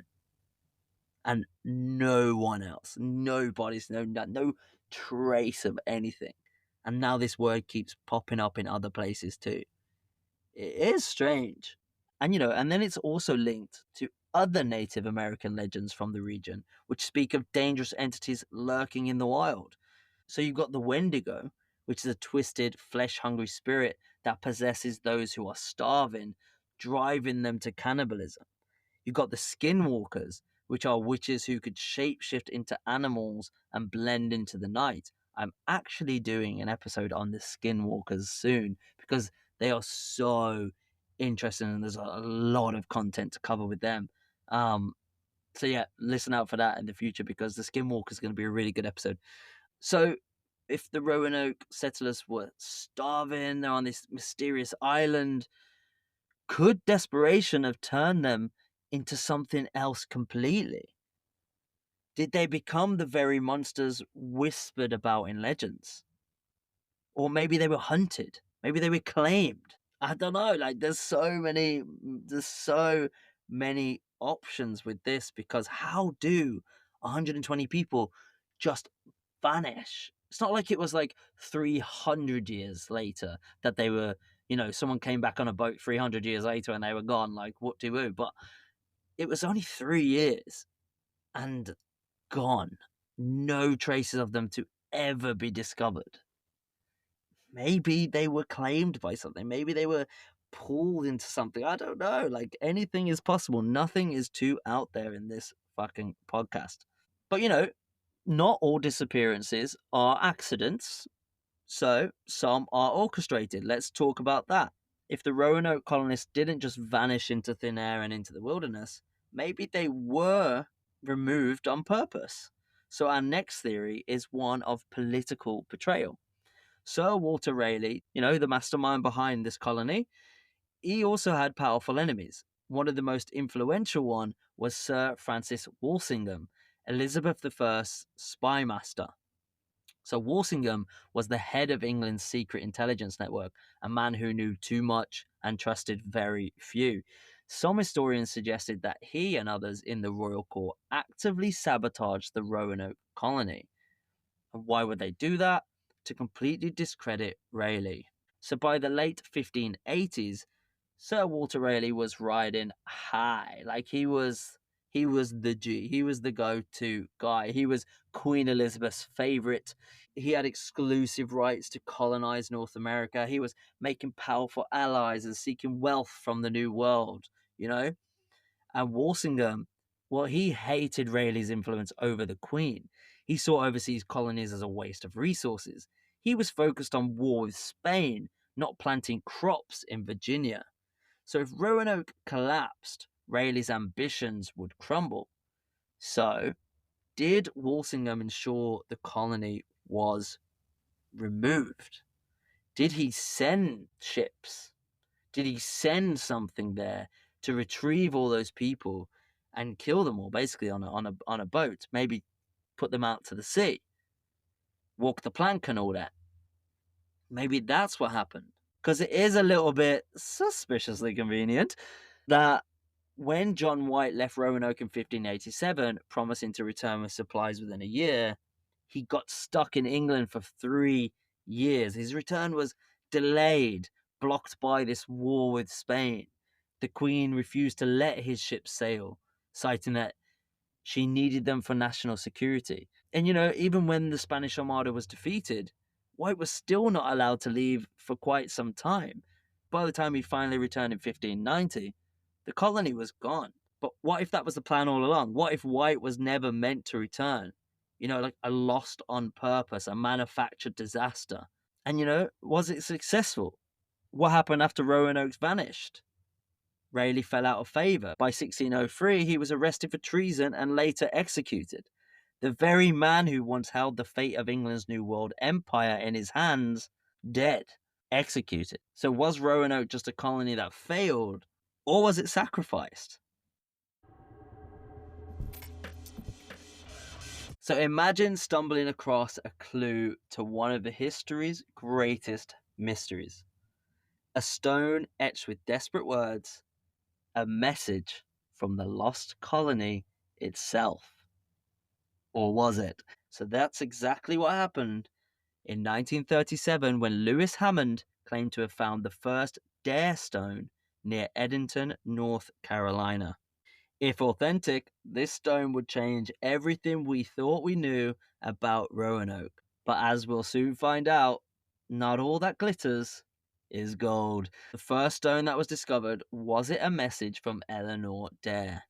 and no one else, nobody's no trace of anything. And now this word keeps popping up in other places too. It is strange. And and then it's also linked to other Native American legends from the region, which speak of dangerous entities lurking in the wild. So you've got the Wendigo, which is a twisted, flesh hungry spirit that possesses those who are starving, driving them to cannibalism. You've got the Skinwalkers, which are witches who could shapeshift into animals and blend into the night. I'm actually doing an episode on the Skinwalkers soon because they are so interesting and there's a lot of content to cover with them. So yeah, listen out for that in the future because the Skinwalker is going to be a really good episode. So if the Roanoke settlers were starving, they're on this mysterious island, could desperation have turned them into something else completely? Did they become the very monsters whispered about in legends? Or maybe they were hunted. Maybe they were claimed. I don't know. Like there's so many options with this because how do 120 people just vanish? It's not like it was like 300 years later that they were, someone came back on a boat 300 years later and they were gone, like what do we? But it was only 3 years and gone. No traces of them to ever be discovered. Maybe they were claimed by something. Maybe they were pulled into something. I don't know. Like anything is possible. Nothing is too out there in this fucking podcast. But not all disappearances are accidents. So some are orchestrated. Let's talk about that. If the Roanoke colonists didn't just vanish into thin air and into the wilderness, maybe they were removed on purpose. So our next theory is one of political betrayal. Sir Walter Raleigh, the mastermind behind this colony, he also had powerful enemies. One of the most influential one was Sir Francis Walsingham, Elizabeth I's spy master. So Walsingham was the head of England's secret intelligence network, a man who knew too much and trusted very few. Some historians suggested that he and others in the royal court actively sabotaged the Roanoke colony. And why would they do that? To completely discredit Raleigh. So by the late 1580s, Sir Walter Raleigh was riding high. Like he was the G. He was the go-to guy. He was Queen Elizabeth's favorite. He had exclusive rights to colonize North America. He was making powerful allies and seeking wealth from the New World, And Walsingham, well, he hated Raleigh's influence over the Queen. He saw overseas colonies as a waste of resources. He was focused on war with Spain, not planting crops in Virginia. So if Roanoke collapsed, Raleigh's ambitions would crumble. So, did Walsingham ensure the colony was removed? Did he send ships? Did he send something there to retrieve all those people and kill them all, basically on a boat? Maybe put them out to the sea, walk the plank, and all that. Maybe that's what happened. Because it is a little bit suspiciously convenient that When John White left Roanoke in 1587, promising to return with supplies within a year, he got stuck in England for 3 years. His return was delayed, blocked by this war with Spain. The Queen refused to let his ships sail, citing that she needed them for national security. And even when the Spanish Armada was defeated, White was still not allowed to leave for quite some time. By the time he finally returned in 1590, the colony was gone. But what if that was the plan all along? What if White was never meant to return? Like a lost on purpose, a manufactured disaster. And was it successful? What happened after Roanoke vanished? Rayleigh fell out of favour. By 1603, he was arrested for treason and later executed. The very man who once held the fate of England's New World Empire in his hands, dead, executed. So was Roanoke just a colony that failed, or was it sacrificed? So imagine stumbling across a clue to one of the history's greatest mysteries. A stone etched with desperate words, a message from the lost colony itself. Or was it? So that's exactly what happened in 1937 when Lewis Hammond claimed to have found the first Dare stone near Edenton, North Carolina. If authentic, this stone would change everything we thought we knew about Roanoke. But as we'll soon find out, not all that glitters is gold. The first stone that was discovered, was it a message from Eleanor Dare?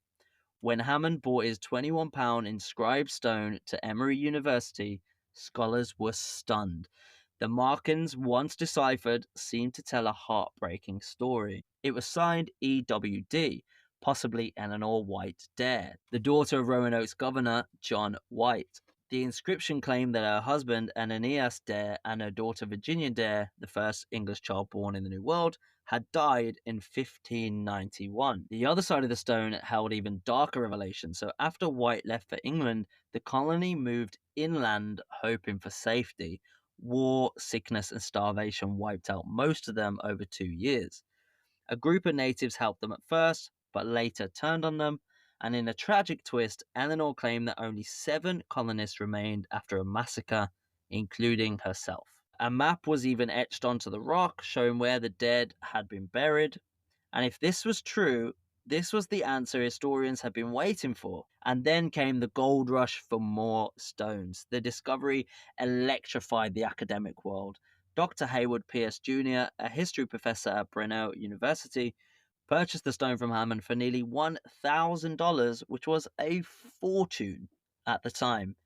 When Hammond brought his 21-pound inscribed stone to Emory University, scholars were stunned. The markings, once deciphered, seemed to tell a heartbreaking story. It was signed EWD, possibly Eleanor White Dare, the daughter of Roanoke's governor, John White. The inscription claimed that her husband, Ananias Dare, and her daughter, Virginia Dare, the first English child born in the New World, had died in 1591. The other side of the stone held even darker revelation. So after White left for England, the colony moved inland hoping for safety. War, sickness, and starvation wiped out most of them over 2 years. A group of natives helped them at first, but later turned on them, and in a tragic twist, Eleanor claimed that only 7 colonists remained after a massacre, including herself. A map was even etched onto the rock, showing where the dead had been buried. And if this was true, this was the answer historians had been waiting for. And then came the gold rush for more stones. The discovery electrified the academic world. Dr. Hayward Pierce Jr., a history professor at Brunel University, purchased the stone from Hammond for nearly $1,000, which was a fortune at the time.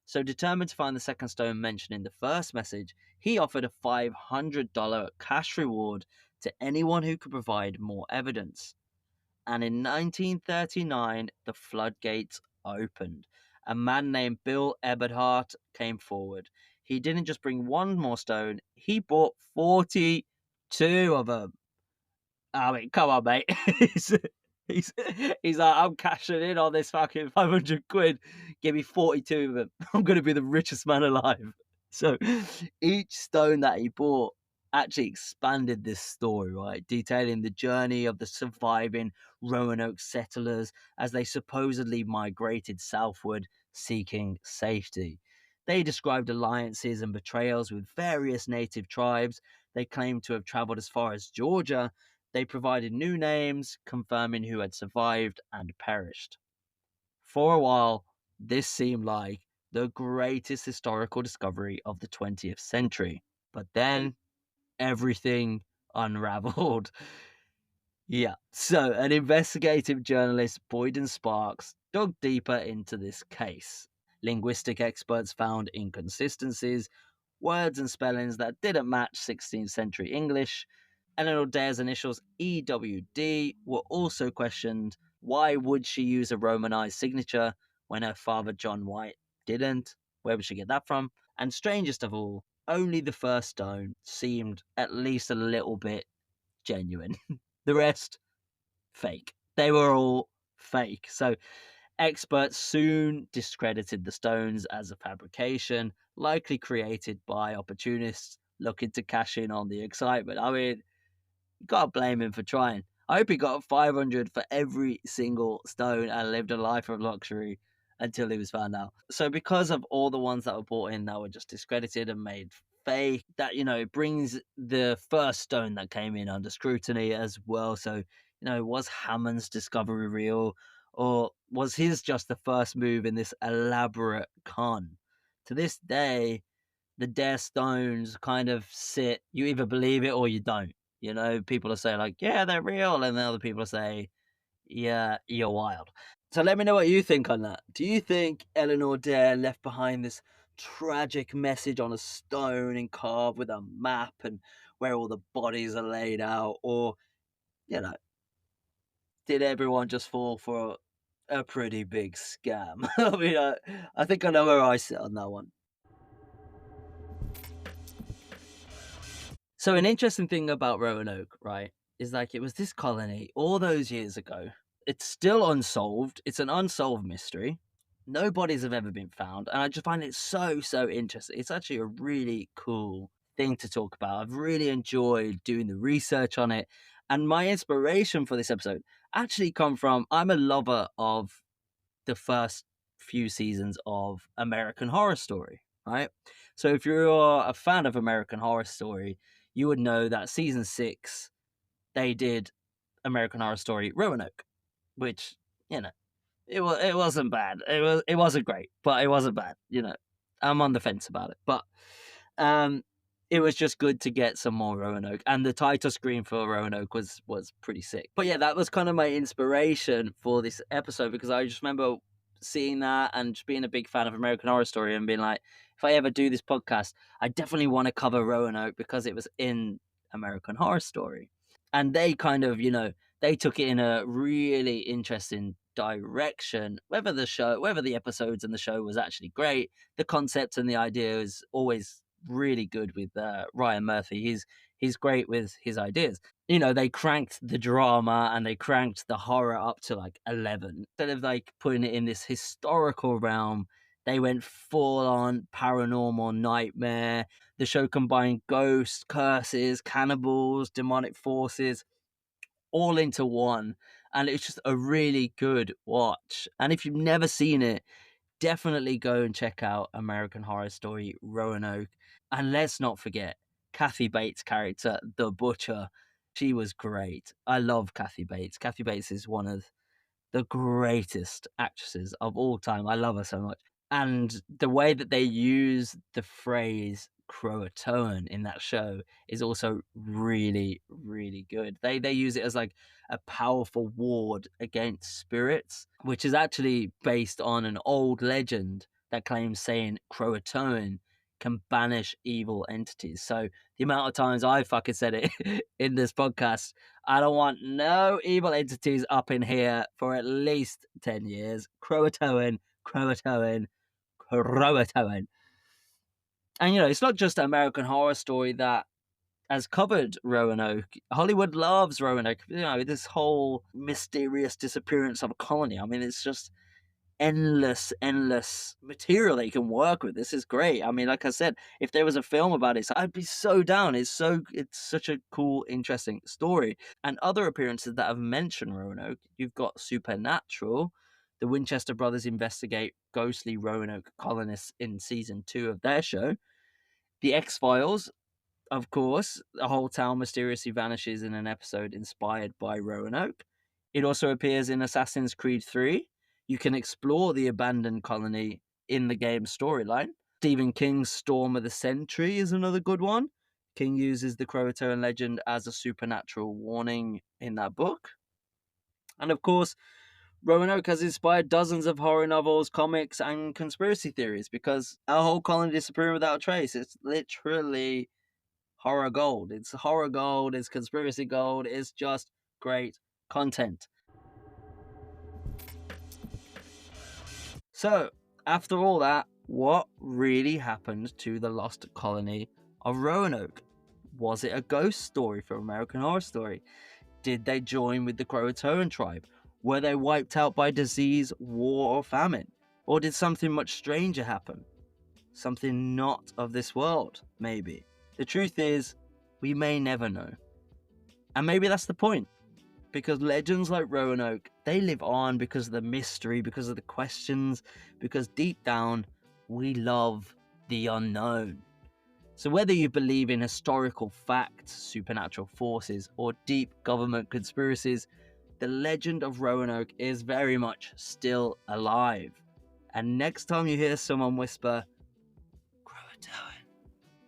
So, determined to find the second stone mentioned in the first message, he offered a $500 cash reward to anyone who could provide more evidence. And in 1939, the floodgates opened. A man named Bill Eberhardt came forward. He didn't just bring one more stone, he bought 42 of them. I mean, come on, mate. he's, he's like, I'm cashing in on this fucking 500 quid. Give me 42 of them. I'm going to be the richest man alive. So each stone that he bought actually expanded this story, right? Detailing the journey of the surviving Roanoke settlers as they supposedly migrated southward seeking safety. They described alliances and betrayals with various native tribes. They claimed to have traveled as far as Georgia. They provided new names, confirming who had survived and perished. For a while, this seemed like the greatest historical discovery of the 20th century. But then everything unraveled. Yeah. So, an investigative journalist, Boyden Sparks, dug deeper into this case. Linguistic experts found inconsistencies, words and spellings that didn't match 16th century English. Eleanor Dare's initials EWD were also questioned. Why would she use a Romanized signature when her father John White didn't? Where would she get that from? And strangest of all, only the first stone seemed at least a little bit genuine. The rest, fake. They were all fake. So experts soon discredited the stones as a fabrication, likely created by opportunists looking to cash in on the excitement. I mean, you gotta blame him for trying. I hope he got 500 for every single stone and lived a life of luxury until he was found out. So because of all the ones that were brought in that were just discredited and made fake, that, you know, brings the first stone that came in under scrutiny as well. So, you know, was Hammond's discovery real, or was his just the first move in this elaborate con? To this day, the Dare Stones kind of sit, you either believe it or you don't. You know, people are saying like, yeah, they're real, and then other people say, yeah, you're wild. So let me know what you think on that. Do you think Eleanor Dare left behind this tragic message on a stone carved with a map and where all the bodies are laid out? Or, you know, did everyone just fall for a pretty big scam? I mean, I think I know where I sit on that one. So an interesting thing about Roanoke, right, is like it was this colony all those years ago. It's still unsolved. It's an unsolved mystery. No bodies have ever been found, and I just find it so interesting. It's actually a really cool thing to talk about. I've really enjoyed doing the research on it, and my inspiration for this episode actually come from I'm a lover of the first few seasons of American Horror Story, right? So if you're a fan of American Horror Story, you would know that season 6 they did American Horror Story Roanoke, which, you know, it wasn't bad. It wasn't great, but it wasn't bad. You know, I'm on the fence about it, but um, it was just good to get some more Roanoke, and the title screen for Roanoke was pretty sick. But yeah, that was kind of my inspiration for this episode because I just remember seeing that and just being a big fan of American Horror Story and being like, if I ever do this podcast, I definitely want to cover Roanoke because it was in American Horror Story, and they kind of, you know, they took it in a really interesting direction. Whether the episodes and the show was actually great, the concept and the idea is always really good with Ryan Murphy. He's great with his ideas. You know, they cranked the drama and they cranked the horror up to like 11. Instead of like putting it in this historical realm, they went full on paranormal nightmare. The show combined ghosts, curses, cannibals, demonic forces all into one, and it's just a really good watch. And if you've never seen it, definitely go and check out American Horror Story Roanoke. And let's not forget Kathy Bates' character, the Butcher. She was great. I love Kathy Bates. Kathy Bates is one of the greatest actresses of all time. I love her so much. And the way that they use the phrase Croatoan in that show is also really good. They use it as like a powerful ward against spirits, which is actually based on an old legend that claims saying Croatoan can banish evil entities. So the amount of times I fucking said it in this podcast, I don't want no evil entities up in here for at least 10 years. Croatoan, Croatoan, Croatoan. And, you know, it's not just American Horror Story that has covered Roanoke. Hollywood loves Roanoke. You know, this whole mysterious disappearance of a colony. I mean, it's just endless material that you can work with. This is great. I mean, like I said, if there was a film about it, I'd be so down. It's such a cool, interesting story. And other appearances that have mentioned Roanoke, you've got Supernatural. The Winchester brothers investigate ghostly Roanoke colonists in season 2 of their show. The X-Files, of course, the whole town mysteriously vanishes in an episode inspired by Roanoke. It also appears in Assassin's Creed 3. You can explore the abandoned colony in the game's storyline. Stephen King's Storm of the Century is another good one. King uses the Croatoan legend as a supernatural warning in that book. And of course, Roanoke has inspired dozens of horror novels, comics, and conspiracy theories because our whole colony disappearing without a trace. It's literally horror gold. It's horror gold, it's conspiracy gold, it's just great content. So, after all that, what really happened to the lost colony of Roanoke? Was it a ghost story for American Horror Story? Did they join with the Croatoan tribe? Were they wiped out by disease, war, or famine? Or did something much stranger happen? Something not of this world, maybe. The truth is, we may never know. And maybe that's the point. because legends like Roanoke, they live on because of the mystery, because of the questions, because deep down, we love the unknown. So whether you believe in historical facts, supernatural forces, or deep government conspiracies, the legend of Roanoke is very much still alive. And next time you hear someone whisper, "CROATOAN,"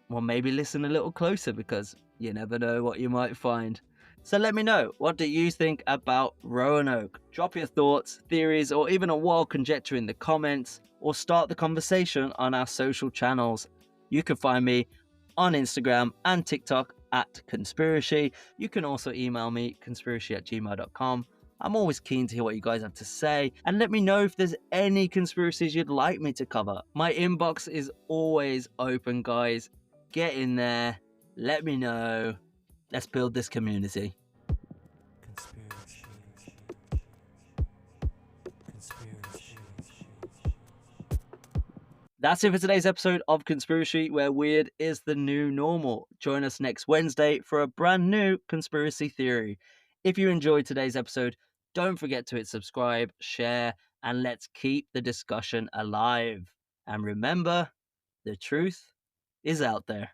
well, maybe listen a little closer because you never know what you might find. So let me know, what do you think about Roanoke? Drop your thoughts, theories, or even a wild conjecture in the comments, or start the conversation on our social channels. You can find me on Instagram and TikTok at Conspiracy. You can also email me, conspiracy@gmail.com. I'm always keen to hear what you guys have to say, and let me know if there's any conspiracies you'd like me to cover. My inbox is always open, guys. Get in there, let me know. Let's build this community. Conspiracy. Conspiracy. That's it for today's episode of Conspiracy, where weird is the new normal. Join us next Wednesday for a brand new conspiracy theory. If you enjoyed today's episode, don't forget to hit subscribe, share, and let's keep the discussion alive. And remember, the truth is out there.